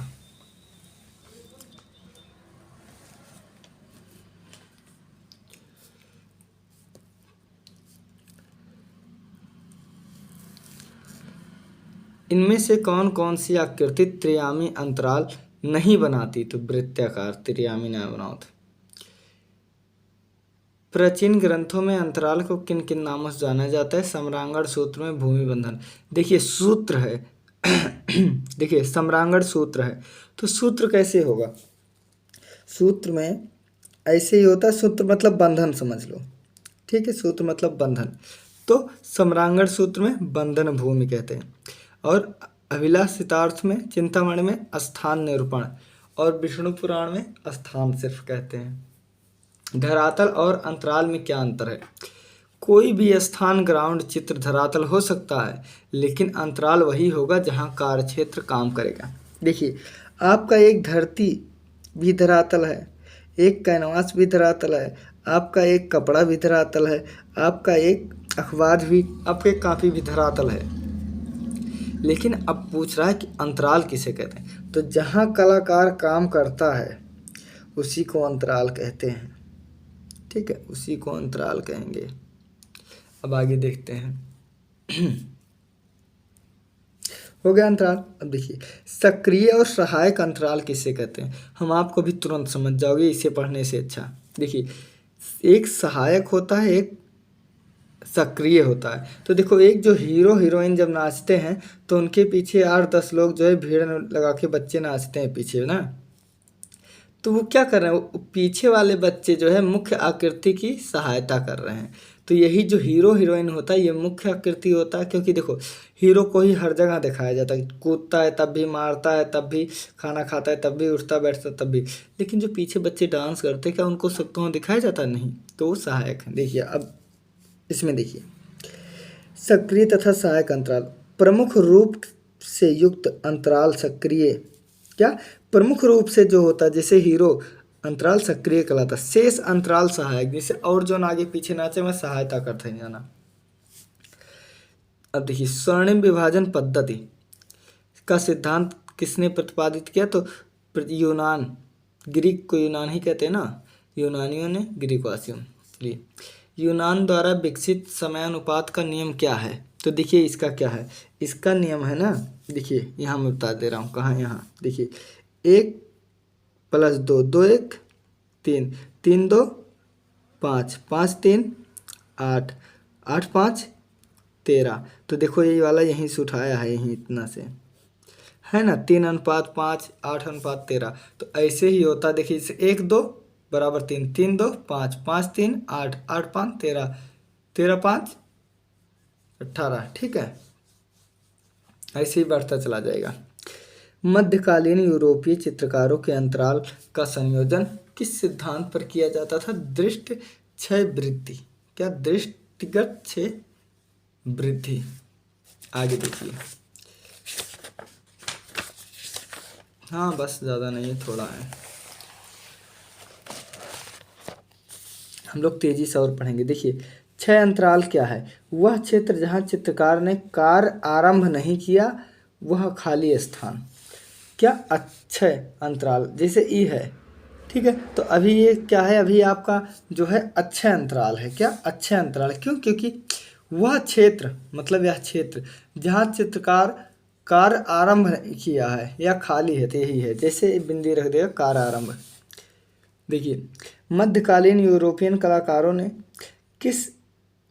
इनमें से कौन कौन सी आकृति त्रियामी अंतराल नहीं बनाती? तो वृत्ताकार त्रियामी न बनाओ। प्राचीन ग्रंथों में अंतराल को किन किन नामों से जाना जाता है? सम्रांगण सूत्र में भूमि बंधन। देखिए सूत्र है देखिए सम्रांगण सूत्र है, तो सूत्र कैसे होगा? सूत्र में ऐसे ही होता है, सूत्र मतलब बंधन समझ लो, ठीक है। सूत्र मतलब बंधन, तो सम्रांगण सूत्र में बंधन भूमि कहते हैं। और अभिलाषितार्थ में, चिंतामणि में स्थान निरूपण और विष्णु पुराण में स्थान सिर्फ कहते हैं। धरातल और अंतराल में क्या अंतर है? कोई भी स्थान ग्राउंड चित्र धरातल हो सकता है, लेकिन अंतराल वही होगा जहां कार्यक्षेत्र काम करेगा। देखिए, आपका एक धरती भी धरातल है, एक कैनवास भी धरातल है, आपका एक कपड़ा भी धरातल है, आपका एक अखबार भी, आपके कापी भी धरातल है। लेकिन अब पूछ रहा है कि अंतराल किसे कहते हैं? तो जहाँ कलाकार काम करता है उसी को अंतराल कहते हैं। ठीक है, उसी को अंतराल कहेंगे। अब आगे देखते हैं। हो गया अंतराल। अब देखिए, सक्रिय और सहायक अंतराल किसे कहते हैं? हम आपको भी तुरंत समझ जाओगे इसे पढ़ने से अच्छा। देखिए, एक सहायक होता है, एक सक्रिय होता है। तो देखो, एक जो हीरो हीरोइन जब नाचते हैं तो उनके पीछे 8-10 लोग जो है भीड़ लगा के बच्चे नाचते हैं पीछे ना। तो वो क्या कर रहे हैं? वो पीछे वाले बच्चे जो है मुख्य आकृति की सहायता कर रहे हैं। तो यही जो हीरो हीरोइन होता है ये मुख्य आकृति होता है, क्योंकि देखो, हीरो को ही हर जगह दिखाया जाता है, कूदता है तब भी, मारता है तब भी, खाना खाता है तब भी, उठता बैठता तब भी। लेकिन जो पीछे बच्चे डांस करते हैं क्या उनको सब तो दिखाया जाता नहीं? तो वो सहायक है। देखिए, अब इसमें देखिए, सक्रिय तथा सहायक अंतराल। प्रमुख रूप से युक्त अंतराल सक्रिय, क्या प्रमुख रूप से जो होता है, जैसे हीरो अंतराल सक्रिय कहलाता है। शेष अंतराल सहायक, जैसे और जो आगे पीछे नाचे में सहायता करते हैं जाना। अब देखिए, स्वर्णिम विभाजन पद्धति का सिद्धांत किसने प्रतिपादित किया? तो यूनान, ग्रीक को यूनान ही कहते हैं ना, यूनानियों ने ग्रीकवासियों। चलिए, यूनान द्वारा विकसित समयानुपात का नियम क्या है? तो देखिए, इसका क्या है? इसका नियम है ना, देखिए यहाँ मैं बता दे रहा हूँ। कहाँ? यहाँ देखिए, 1 + 2 2 1 3 3 2 5 5 3 8 8 5 13। तो देखो, यही वाला यहीं से उठाया है, यहीं इतना से है ना, 3:5 8:13। तो ऐसे ही होता, देखिए, इसे 1 2 = 3 3 2 5 5 3 8 8 5 13 13 5 18। ठीक है, ऐसे ही बढ़ता चला जाएगा। मध्यकालीन यूरोपीय चित्रकारों के अंतराल का संयोजन किस सिद्धांत पर किया जाता था? दृष्टि क्षय वृद्धि। क्या? दृष्टिगत क्षय वृद्धि। आगे देखिए, हाँ बस, ज़्यादा नहीं है, थोड़ा है, हम लोग तेजी से और पढ़ेंगे। देखिए, क्षय अंतराल क्या है? वह क्षेत्र जहाँ चित्रकार ने कार्य आरंभ नहीं किया, वह खाली स्थान। क्या? अक्षय अंतराल, जैसे ई है। ठीक है, तो अभी ये क्या है? अभी आपका जो है अक्षय अंतराल है। क्या? अक्षय अंतराल। क्यों? क्योंकि वह क्षेत्र, मतलब यह क्षेत्र जहाँ चित्रकार कार्य आरंभ नहीं किया है या खाली है, तो यही है। जैसे बिंदी रख देगा, कार्य आरंभ। देखिए, मध्यकालीन यूरोपियन कलाकारों ने किस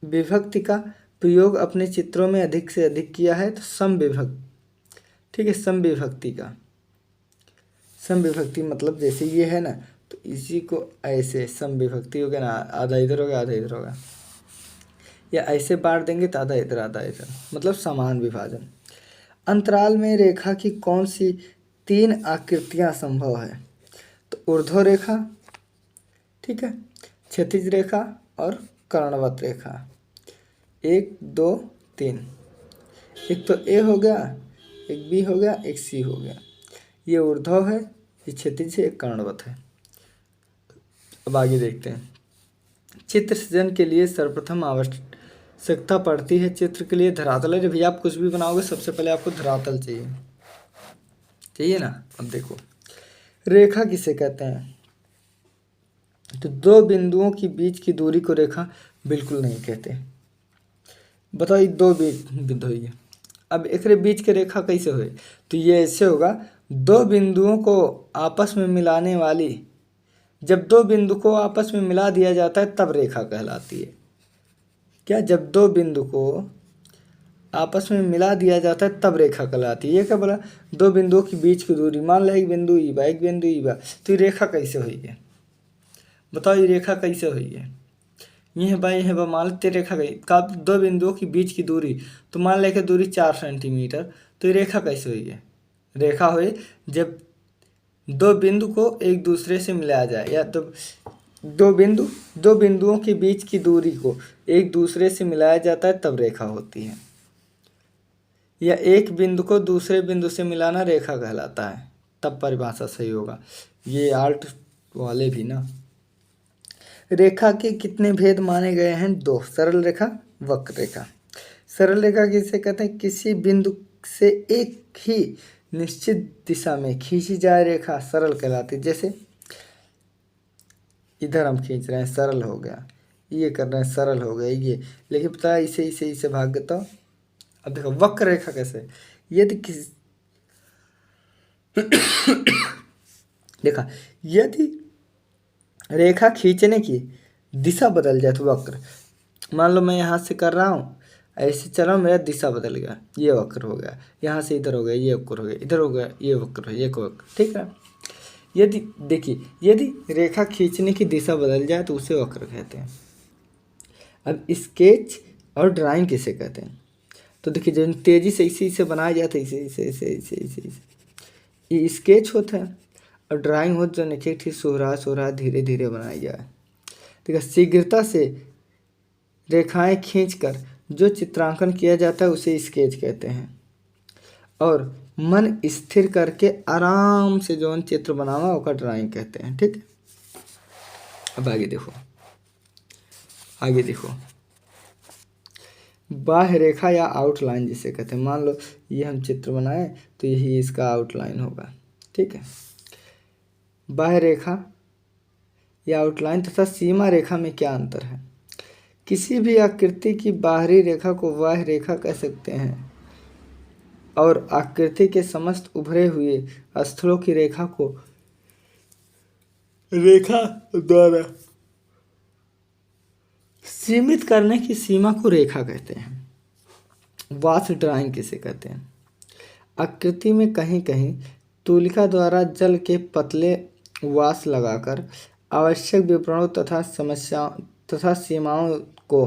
विभक्ति का प्रयोग अपने चित्रों में अधिक से अधिक किया है? तो समविभक्ति। ठीक है, समविभक्ति का, समविभक्ति मतलब जैसे ये है ना, तो इसी को ऐसे समविभक्ति हो गया ना, आधा इधर होगा आधा इधर होगा, या ऐसे बांट देंगे तो आधा इधर मतलब समान विभाजन। अंतराल में रेखा की कौन सी 3 आकृतियां संभव है? तो ऊर्ध्व रेखा, ठीक है, क्षैतिज रेखा और कर्णवत रेखा। 1 2 3। एक तो ए हो गया, एक बी हो गया, एक सी हो गया। ये ऊर्ध्व है, ये क्षैतिज है, एक कर्णवत है। अब आगे देखते हैं। चित्र सृजन के लिए सर्वप्रथम आवश्यकता पड़ती है चित्र के लिए धरातल। जब भी आप कुछ भी बनाओगे सबसे पहले आपको धरातल चाहिए ना। अब देखो, रेखा किसे कहते हैं? तो 2 बिंदुओं के बीच की दूरी को रेखा बिल्कुल नहीं कहते। बताओ, ये 2 बिंदु है, अब एक बीच के रेखा कैसे हुए? तो ये ऐसे होगा, 2 बिंदुओं को आपस में मिलाने वाली, जब 2 बिंदु को आपस में मिला दिया जाता है तब रेखा कहलाती है। क्या? जब 2 बिंदु को आपस में मिला दिया जाता है तब रेखा कहलाती है। ये क्या बोला? 2 बिंदुओं के बीच की दूरी, मान लो एक बिंदु ई बा, एक बिंदु ई बा, तो ये रेखा कैसे हुई है? बताओ, ये रेखा कैसे हुई है? ये है बा मान लो तेरी रेखा गई का दो बिंदुओं के बीच की दूरी, तो मान ले कि दूरी 4 सेंटीमीटर, तो ये रेखा कैसे हुई है? रेखा हुई जब दो बिंदु को एक दूसरे से मिलाया जाए, या तो दो बिंदुओं के बीच की दूरी को एक दूसरे से मिलाया जाता है तब रेखा होती है, या एक बिंदु को दूसरे बिंदु से मिलाना रेखा कहलाता है, तब परिभाषा सही होगा। ये आर्ट वाले भी ना। रेखा के कितने भेद माने गए हैं? 2, सरल रेखा, वक्र रेखा। सरल रेखा किसे कहते हैं? किसी बिंदु से एक ही निश्चित दिशा में खींची जाए रेखा सरल कहलाती है। जैसे इधर हम खींच रहे हैं, सरल हो गया, ये कर रहे हैं, सरल हो गया ये, लेकिन पता है इसे भाग देता हूँ। अब देखो वक्र रेखा कैसे, यदि किसी देखा, यदि रेखा खींचने की दिशा बदल जाए तो वक्र, मान लो मैं यहाँ से कर रहा हूँ, ऐसे चला मेरा दिशा बदल गया, ये वक्र हो गया, यहाँ से इधर हो गया, ये वक्र हो गया, इधर हो गया, ये वक्र हो गया, एक वक्र, ठीक है। यदि देखिए, यदि रेखा खींचने की दिशा बदल जाए तो उसे वक्र कहते हैं। अब स्केच और ड्राइंग किसे कहते हैं? तो देखिए, जब तेजी से इसे बनाया जाता है, इसे ये स्केच होता है, और ड्राइंग हो जो देखिए ठीक सोहरा धीरे धीरे बनाई जाए। देखिए, शीघ्रता से रेखाएं खींचकर जो चित्रांकन किया जाता है उसे स्केच कहते हैं, और मन स्थिर करके आराम से जो चित्र बनावा उसका ड्राइंग कहते हैं, ठीक है। अब आगे देखो बाह्य रेखा या आउटलाइन जिसे कहते हैं। मान लो ये हम चित्र बनाए तो यही इसका आउटलाइन होगा, ठीक है। बाह्य रेखा या आउटलाइन तथा सीमा रेखा में क्या अंतर है? किसी भी आकृति की बाहरी रेखा को बाह्य रेखा कह सकते हैं, और आकृति के समस्त उभरे हुए स्थलों की रेखा को रेखा द्वारा सीमित करने की सीमा को रेखा कहते हैं। वास्ट ड्राइंग किसे कहते हैं? आकृति में कहीं कहीं तुलिका द्वारा जल के पतले वास लगाकर आवश्यक विवरणों तथा सीमाओं को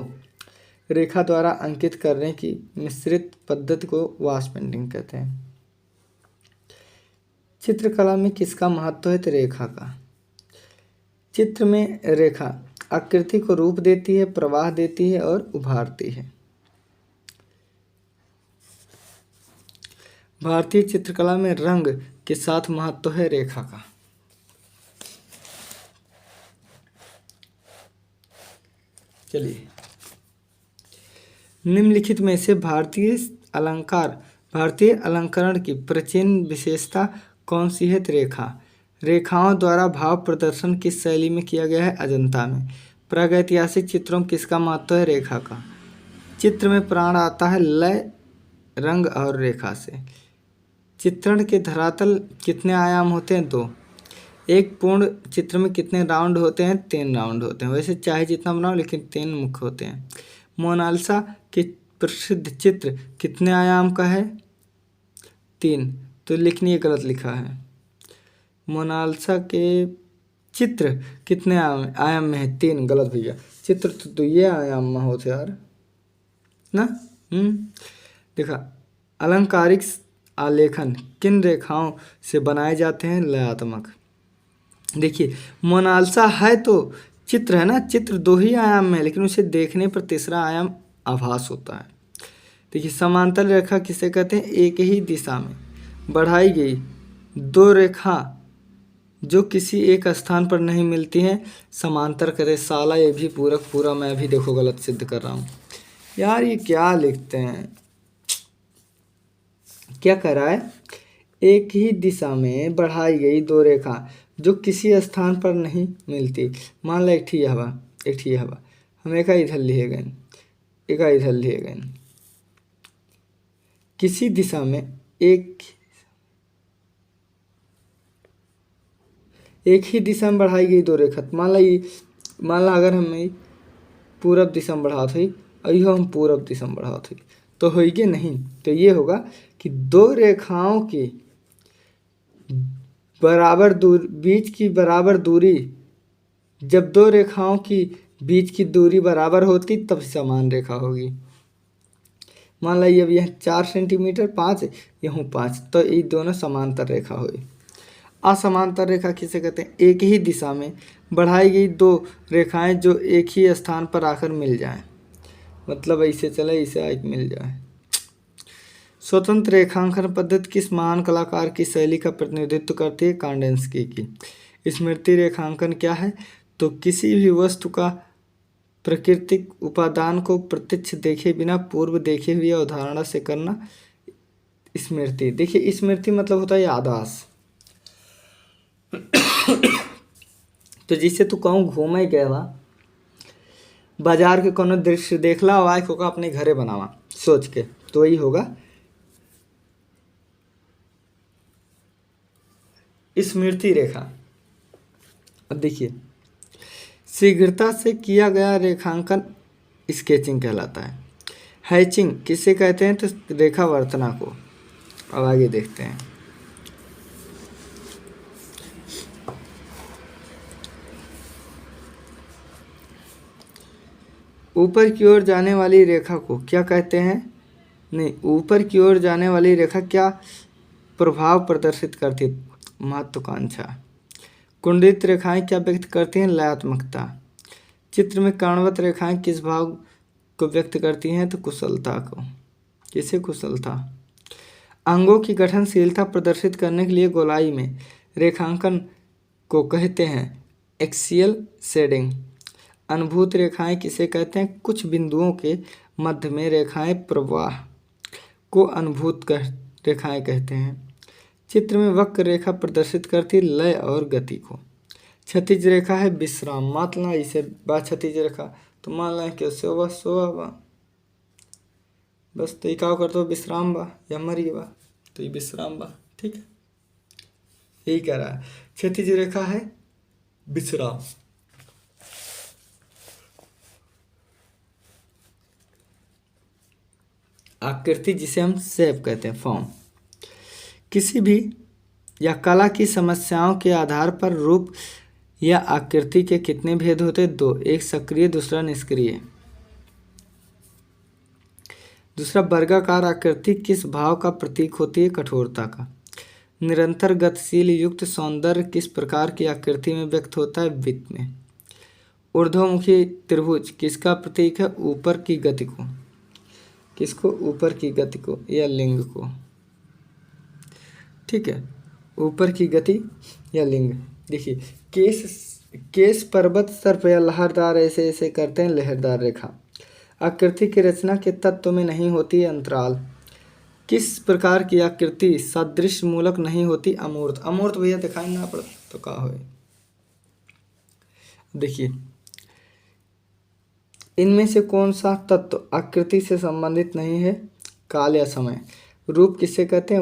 रेखा द्वारा अंकित करने की मिश्रित पद्धति को वास पेंटिंग कहते हैं। चित्रकला में किसका महत्व है? तो रेखा का। चित्र में रेखा आकृति को रूप देती है, प्रवाह देती है और उभारती है। भारतीय चित्रकला में रंग के साथ महत्व है रेखा का। चलिए, निम्नलिखित में से भारतीय अलंकरण की प्राचीन विशेषता कौन सी है? रेखा। रेखाओं द्वारा भाव प्रदर्शन किस शैली में किया गया है? अजंता में। प्रागैतिहासिक चित्रों में किसका महत्व है? रेखा का। चित्र में प्राण आता है लय, रंग और रेखा से। चित्रण के धरातल कितने आयाम होते हैं? 2। एक पूर्ण चित्र में कितने राउंड होते हैं? 3 राउंड होते हैं। वैसे चाहे जितना बनाओ लेकिन 3 मुख्य होते हैं। मोनालिसा के प्रसिद्ध चित्र कितने आयाम का है? 3। तो लिखनी गलत लिखा है। मोनालिसा के चित्र कितने आयाम में है? 3। गलत भैया, चित्र तो ये आयाम में होते यार ना। देखा, अलंकारिक आलेखन किन रेखाओं से बनाए जाते हैं? लयात्मक। देखिए, मोनालिसा है तो चित्र है ना, चित्र 2 ही आयाम में है, लेकिन उसे देखने पर तीसरा आयाम आभास होता है। देखिए, समांतर रेखा किसे कहते हैं? एक ही दिशा में बढ़ाई गई 2 रेखा जो किसी एक स्थान पर नहीं मिलती हैं, समांतर करे। साला ये भी पूरा मैं भी देखो गलत सिद्ध कर रहा हूँ यार। ये क्या लिखते हैं, क्या कर रहा है? एक ही दिशा में बढ़ाई गई 2 रेखा जो किसी स्थान पर नहीं मिलती। मान लो एक ही हवा हम एक इधर लिए गए, एक इधर लिए गए। किसी दिशा में एक ही दिशा में बढ़ाई गई 2 रेखा। मान ला अगर हम पूरब दिशा में बढ़ाते ही, अयो हम पूरब दिशा में बढ़ाते ही, तो होगी नहीं। तो ये होगा कि 2 रेखाओं की बीच की बराबर दूरी, जब 2 रेखाओं की बीच की दूरी बराबर होती तब समान रेखा होगी। मान लीजिए अब यह 4 सेंटीमीटर 5 यहूँ 5, तो ये दोनों समांतर रेखा हुई। असमांतर रेखा किसे कहते हैं? एक ही दिशा में बढ़ाई गई दो रेखाएं जो एक ही स्थान पर आकर मिल जाएं, मतलब ऐसे चले इसे एक मिल जाए। स्वतंत्र रेखांकन पद्धति किस महान कलाकार की शैली का प्रतिनिधित्व करती है? कांडिन्स्की की। स्मृति रेखांकन क्या है? तो किसी भी वस्तु का प्राकृतिक उपादान को प्रत्यक्ष देखे बिना पूर्व देखे हुए अवधारणा से करना स्मृति। देखिए स्मृति मतलब होता है याददाश्त। तो जिससे तू कहूँ घूमे गया बाजार के कोनो दृश्य देखला और आँख होगा अपने घरे बनावा सोच के, तो वही होगा स्मृति रेखा। अब देखिए शीघ्रता से किया गया रेखांकन स्केचिंग कहलाता है। हैचिंग किसे कहते हैं? तो रेखा वर्तना को। अब आगे देखते हैं। ऊपर की ओर जाने वाली रेखा को क्या कहते हैं? नहीं, ऊपर की ओर जाने वाली रेखा क्या प्रभाव प्रदर्शित करती है? महत्वाकांक्षा। कुंडलित रेखाएं क्या व्यक्त करती हैं? लयात्मकता। चित्र में कर्णवत रेखाएं किस भाव को व्यक्त करती हैं? तो कुशलता को। किसे? कुशलता। अंगों की गठनशीलता प्रदर्शित करने के लिए गोलाई में रेखांकन को कहते हैं एक्सियल शेडिंग। अनुभूत रेखाएं किसे कहते हैं? कुछ बिंदुओं के मध्य में रेखाएं प्रवाह को अनुभूत रेखाएं कहते हैं। चित्र में वक्र रेखा प्रदर्शित करती लय और गति को। क्षैतिज रेखा है विश्राम। मतलब इसे क्षैतिज रेखा तो मान लें कि सोवा बा बस, तो ये क्या करते हो? विश्राम बा या मरी बा, तो ये विश्राम बा। ठीक है, यही कह रहा है। क्षैतिज रेखा है विश्राम। आकृति जिसे हम शेप कहते हैं, फॉर्म। किसी भी या कला की समस्याओं के आधार पर रूप या आकृति के कितने भेद होते हैं? दो, एक सक्रिय दूसरा निष्क्रिय। दूसरा वर्गाकार आकृति किस भाव का प्रतीक होती है? कठोरता का। निरंतर गतिशील युक्त सौंदर्य किस प्रकार की आकृति में व्यक्त होता है? वृत्त में। ऊर्ध्वमुखी त्रिभुज किसका प्रतीक है? ऊपर की गति को। किसको? ऊपर की गति को या लिंग को। ठीक है, ऊपर की गति या लिंग। देखिए केस पर्वत सर्प या लहरदार ऐसे ऐसे करते हैं लहरदार रेखा। आकृति की रचना के तत्व में नहीं होती है अंतराल। किस प्रकार की आकृति सदृश मूलक नहीं होती? अमूर्त। अमूर्त भैया दिखाई ना पड़ा तो क्या हो? देखिए इनमें से कौन सा तत्व आकृति से संबंधित नहीं है? काल या समय। रूप किसे कहते हैं?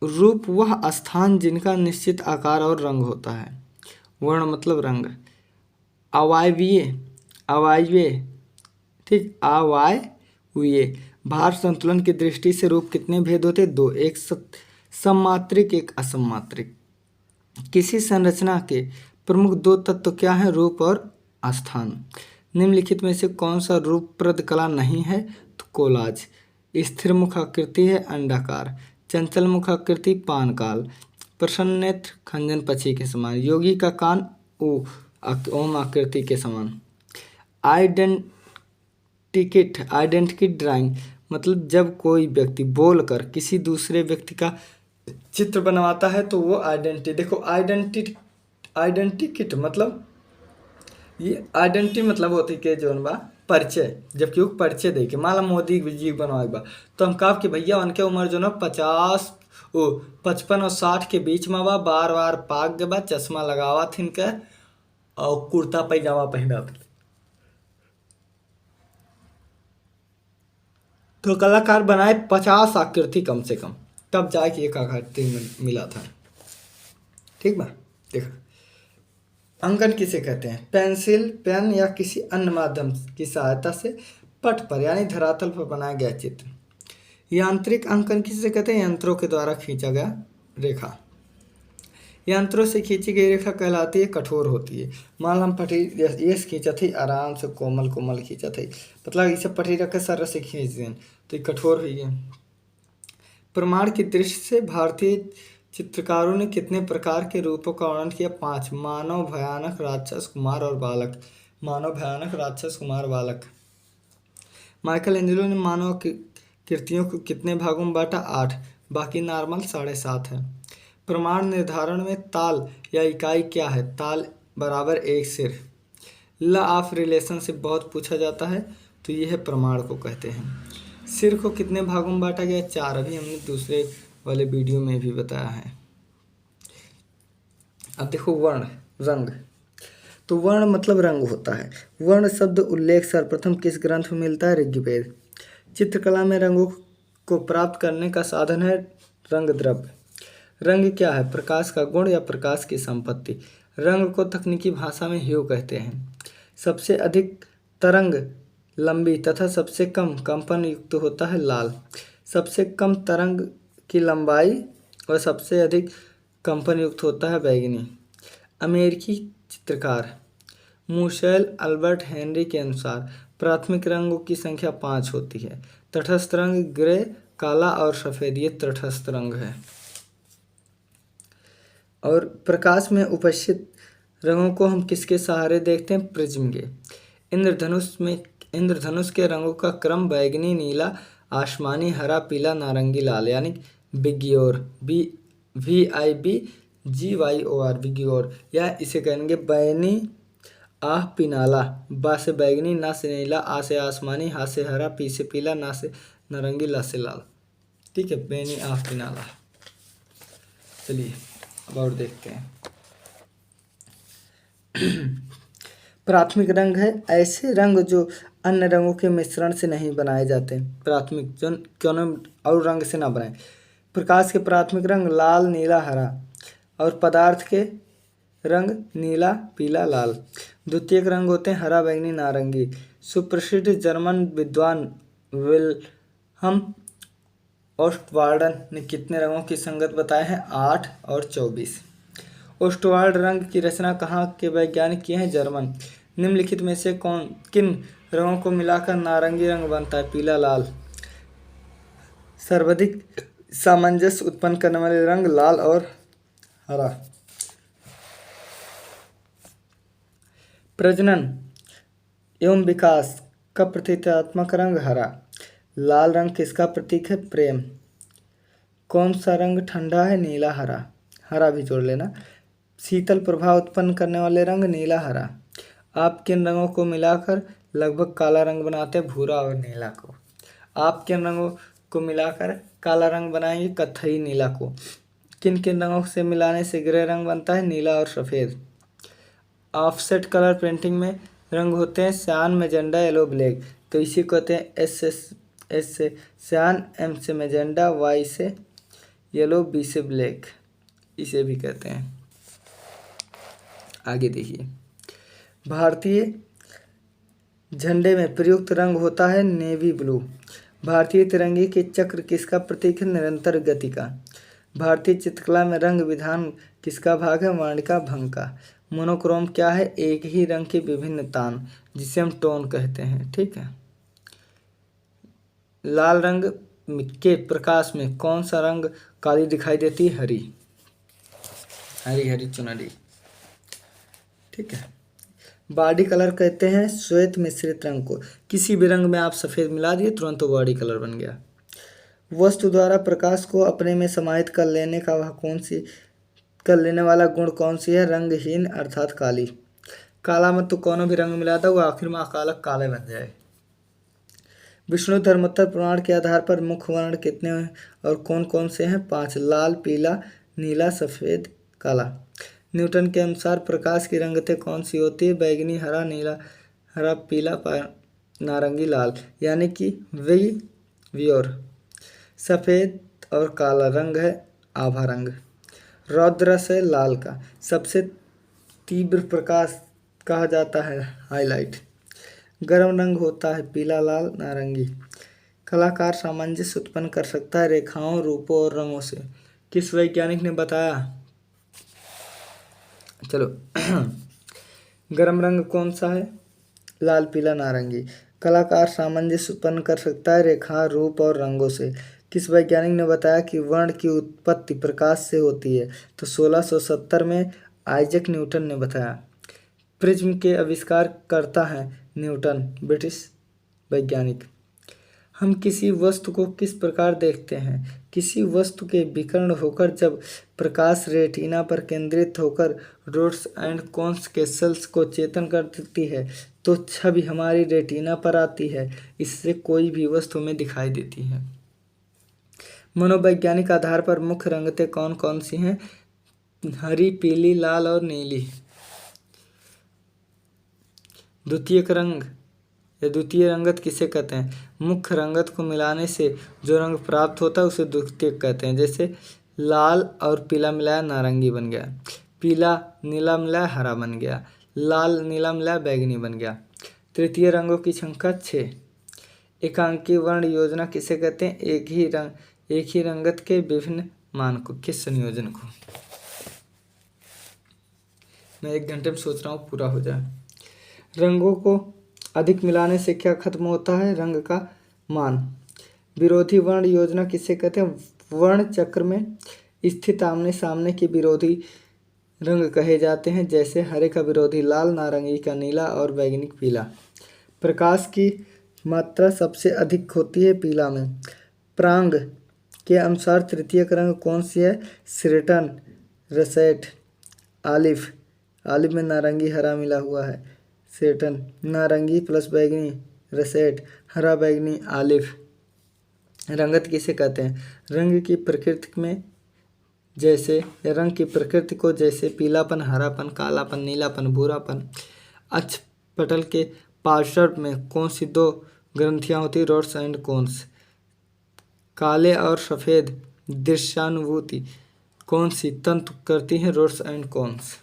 वह स्थान जिनका निश्चित आकार और रंग होता है। वर्ण मतलब रंग। अवायवीय ठीक, अवायवीय। भार संतुलन की दृष्टि से रूप कितने भेद होते? दो, एक सममात्रिक एक असममात्रिक। किसी संरचना के प्रमुख दो तत्व क्या हैं? रूप और स्थान। निम्नलिखित में से कौन सा रूपप्रद कला नहीं है? तो कोलाज। स्थिर मुख आकृति है अंडाकार। चंचल मुख आकृति पानकाल। प्रसन्न नेत्र खंजन पक्षी के समान। योगी का कान ओम आकृति के समान। आइडेंटिटी ड्राइंग मतलब जब कोई व्यक्ति बोलकर किसी दूसरे व्यक्ति का चित्र बनवाता है तो वो आइडेंटिटी। देखो आइडेंटिटी मतलब ये आइडेंटिटी मतलब होती कि जौन बा परिचय। जब केहू परिचय दे के मान मोदी जी बनवाए बा तो हम कहा कि भैया उनके उम्र जो ना 55 और 60 के बीच में बा, बार बार पाक के बाद चश्मा लगावा थिन के और कुर्ता पैजामा पहना थे। तो कलाकार बनाए 50 आकृति कम से कम, तब जाके एक आकृति मिला था। ठीक बा। देखो अंकन किसे कहते हैं? पेंसिल पेन या किसी अन्य माध्यम की सहायता से पट पर यानी धरातल पर बनाया गया चित्र। यांत्रिक अंकन किसे कहते हैं? यंत्रों के द्वारा खींचा गया रेखा। यंत्रों से खींची गई रेखा कहलाती है कठोर होती है। मान हम पटी ये खींचत ही आराम से कोमल कोमल खींचत ही, मतलब इसे पटी रख के सर से खींच दें तो ये कठोर हुई है। प्रमाण की दृष्टि से भारतीय चित्रकारों ने कितने प्रकार के रूपों का वर्णन किया? 5। मानव, भयानक, राक्षस, कुमार और बालक। मानव, भयानक, राक्षस, कुमार, बालक। माइकल एंजेलो ने मानव कृतियों को कितने भागों में बांटा? 8। बाकी नॉर्मल 7.5 है। प्रमाण निर्धारण में ताल या इकाई क्या है? ताल बराबर एक सिर। लॉ ऑफ रिलेशन से बहुत पूछा जाता है, तो यह प्रमाण को कहते हैं। सिर को कितने भागों में बांटा गया? 4। अभी हमने दूसरे वाले वीडियो में भी बताया है। अब देखो वर्ण, रंग। तो वर्ण मतलब रंग होता है। वर्ण शब्द उल्लेख सर्वप्रथम किस ग्रंथ में मिलता है? ऋग्वेद। चित्रकला में रंगों को प्राप्त करने का साधन है रंग द्रव्य। रंग क्या है? प्रकाश का गुण या प्रकाश की संपत्ति। रंग को तकनीकी भाषा में ह्यू कहते हैं। सबसे अधिक तरंग लंबी तथा सबसे कम कंपन युक्त होता है लाल। सबसे कम तरंग की लंबाई और सबसे अधिक कंपन युक्त होता है बैंगनी। अमेरिकी चित्रकार मूशेल अल्बर्ट हेनरी के अनुसार प्राथमिक रंगों की संख्या 5 होती है। तटस्थ रंग ग्रे, काला और सफ़ेद, ये तटस्थ रंग है। और प्रकाश में उपस्थित रंगों को हम किसके सहारे देखते हैं? प्रिज्म के। इंद्रधनुष के रंगों का क्रम बैगनी, नीला, आसमानी, हरा, पीला, नारंगी, लाल, यानी विग्योर, VIBGYOR, विग्योर, या इसे कहेंगे बैनी, आह पिनाला। बा से बैगनी, ना से नीला, आ से आसमानी, हा से हरा, पी से पीला, ना से नारंगी, ला से लाल। ठीक है, बैनी, आह पिनाला। चलिए अब और देखते हैं। प्राथमिक रंग है ऐसे रंग जो अन्य रंगों के मिश्रण से नहीं बनाए जाते। प्राथमिक जो क्यों और रंग से ना बनाए। प्रकाश के प्राथमिक रंग लाल, नीला, हरा, और पदार्थ के रंग नीला, पीला, लाल। द्वितीयक रंग होते हैं हरा, बैंगनी, नारंगी। सुप्रसिद्ध जर्मन विद्वान विल्हम ओस्टवाल्डन ने कितने रंगों की संगत बताए हैं? 8 और 24। ओस्टवाल्ड रंग की रचना कहाँ के वैज्ञानिक किए हैं? जर्मन। निम्नलिखित में से किन रंगों को मिलाकर नारंगी रंग बनता है? पीला, लाल। सर्वाधिक सामंजस्य उत्पन्न करने वाले रंग लाल और हरा। प्रजनन एवं विकास का प्रतीकात्मक रंग हरा। लाल रंग किसका प्रतीक है? प्रेम। कौन सा रंग ठंडा है? नीला, हरा। हरा भी जोड़ लेना। शीतल प्रभाव उत्पन्न करने वाले रंग नीला, हरा। आप किन रंगों को मिलाकर लगभग काला रंग बनाते हैं? भूरा और नीला को। आप किन रंगों को मिलाकर काला रंग बनाएंगे? कत्थई, नीला को। किन किन रंगों से मिलाने से ग्रे रंग बनता है? नीला और सफ़ेद। ऑफसेट कलर पेंटिंग में रंग होते हैं सियान, मैजेंडा, येलो, ब्लैक। तो इसी को कहते हैं एस से सियान, M से मैजेंडा, Y से येलो, B से ब्लैक, इसे भी कहते हैं। आगे देखिए, भारतीय झंडे में प्रयुक्त रंग होता है नेवी ब्लू। भारतीय तिरंगे के चक्र किसका प्रतीक है? निरंतर गति का। भारतीय चित्रकला में रंग विधान किसका भाग है? वर्णिका भंग का। मोनोक्रोम क्या है? एक ही रंग के विभिन्न तान, जिसे हम टोन कहते हैं। ठीक है। लाल रंग के प्रकाश में कौन सा रंग काली दिखाई देती है? हरी, हरी हरी चुनरी। ठीक है। बॉडी कलर कहते हैं श्वेत मिश्रित रंग को। किसी भी रंग में आप सफ़ेद मिला दिए तुरंत तो बॉडी कलर बन गया। वस्तु द्वारा प्रकाश को अपने में समाहित कर लेने वाला गुण कौन सी है? रंगहीन अर्थात काली। काला मत तो कौन भी रंग मिला था वो आखिर में अकालक काले बन जाए। विष्णु धर्मोत्तर प्रमाण के आधार पर मुख्य वर्ण कितने हैं और कौन कौन से हैं? 5। लाल, पीला, नीला, सफ़ेद, काला। न्यूटन के अनुसार प्रकाश की रंगतें कौन सी होती है? बैगनी, हरा, नीला, हरा, पीला, नारंगी, लाल, यानी कि वियोर। सफ़ेद और काला रंग है आभा रंग। रौद्र रस है लाल का। सबसे तीव्र प्रकाश कहा जाता है हाईलाइट। गर्म रंग होता है पीला, लाल, नारंगी। कलाकार सामंजस्य उत्पन्न कर सकता है रेखाओं, रूपों और रंगों से। किस वैज्ञानिक ने बताया? चलो गर्म रंग कौन सा है? लाल, पीला, नारंगी। कलाकार सामंजस्य उत्पन्न कर सकता है रेखा, रूप और रंगों से। किस वैज्ञानिक ने बताया कि वर्ण की उत्पत्ति प्रकाश से होती है? तो 1670 में आइजैक न्यूटन ने बताया। प्रिज्म के आविष्कार करता है न्यूटन, ब्रिटिश वैज्ञानिक। हम किसी वस्तु को किस प्रकार देखते हैं? किसी वस्तु के विकर्ण होकर जब प्रकाश रेटिना पर केंद्रित होकर रोड्स एंड कोन्स के सेल्स को चेतन कर देती है तो छवि हमारी रेटिना पर आती है। इससे कोई भी वस्तु में दिखाई देती है। मनोवैज्ञानिक आधार पर मुख्य रंगतें कौन कौन सी हैं? हरी, पीली, लाल और नीली। द्वितीयक रंग या द्वितीय रंगत किसे कहते हैं? मुख्य रंगत को मिलाने से जो रंग प्राप्त होता है उसे द्वितीयक कहते हैं। जैसे लाल और पीला मिलाया नारंगी बन गया, पीला नीला मिलाया हरा बन गया, लाल नीला मिलाया बैंगनी बन गया। तृतीय रंगों की संख्या 6। एकांकी वर्ण योजना किसे कहते हैं? एक ही रंगत के विभिन्न मानकों के संयोजन को। मैं 1 घंटे में सोच रहा हूँ पूरा हो जाए। रंगों को अधिक मिलाने से क्या खत्म होता है? रंग का मान। विरोधी वर्ण योजना किसे कहते हैं? वर्ण चक्र में स्थित आमने सामने के विरोधी रंग कहे जाते हैं। जैसे हरे का विरोधी लाल, नारंगी का नीला और बैंगनी पीला। प्रकाश की मात्रा सबसे अधिक होती है पीला में। प्रांग के अनुसार तृतीयक रंग कौन सी है? श्रेटन, रसेट, आलिव। आलिव में नारंगी हरा मिला हुआ है। सेटन नारंगी प्लस बैंगनी, रसेट हरा बैंगनी, आलिव। रंगत किसे कहते हैं? रंग की प्रकृति में जैसे रंग की प्रकृति को जैसे पीलापन, हरापन, कालापन, नीलापन, भूरापन। अक्ष पटल के पार्श्व में कौन सी 2 ग्रंथियां होती? Rods and cones. काले और सफ़ेद दृश्यानुभूति कौन सी तंतु करती हैं? Rods and cons.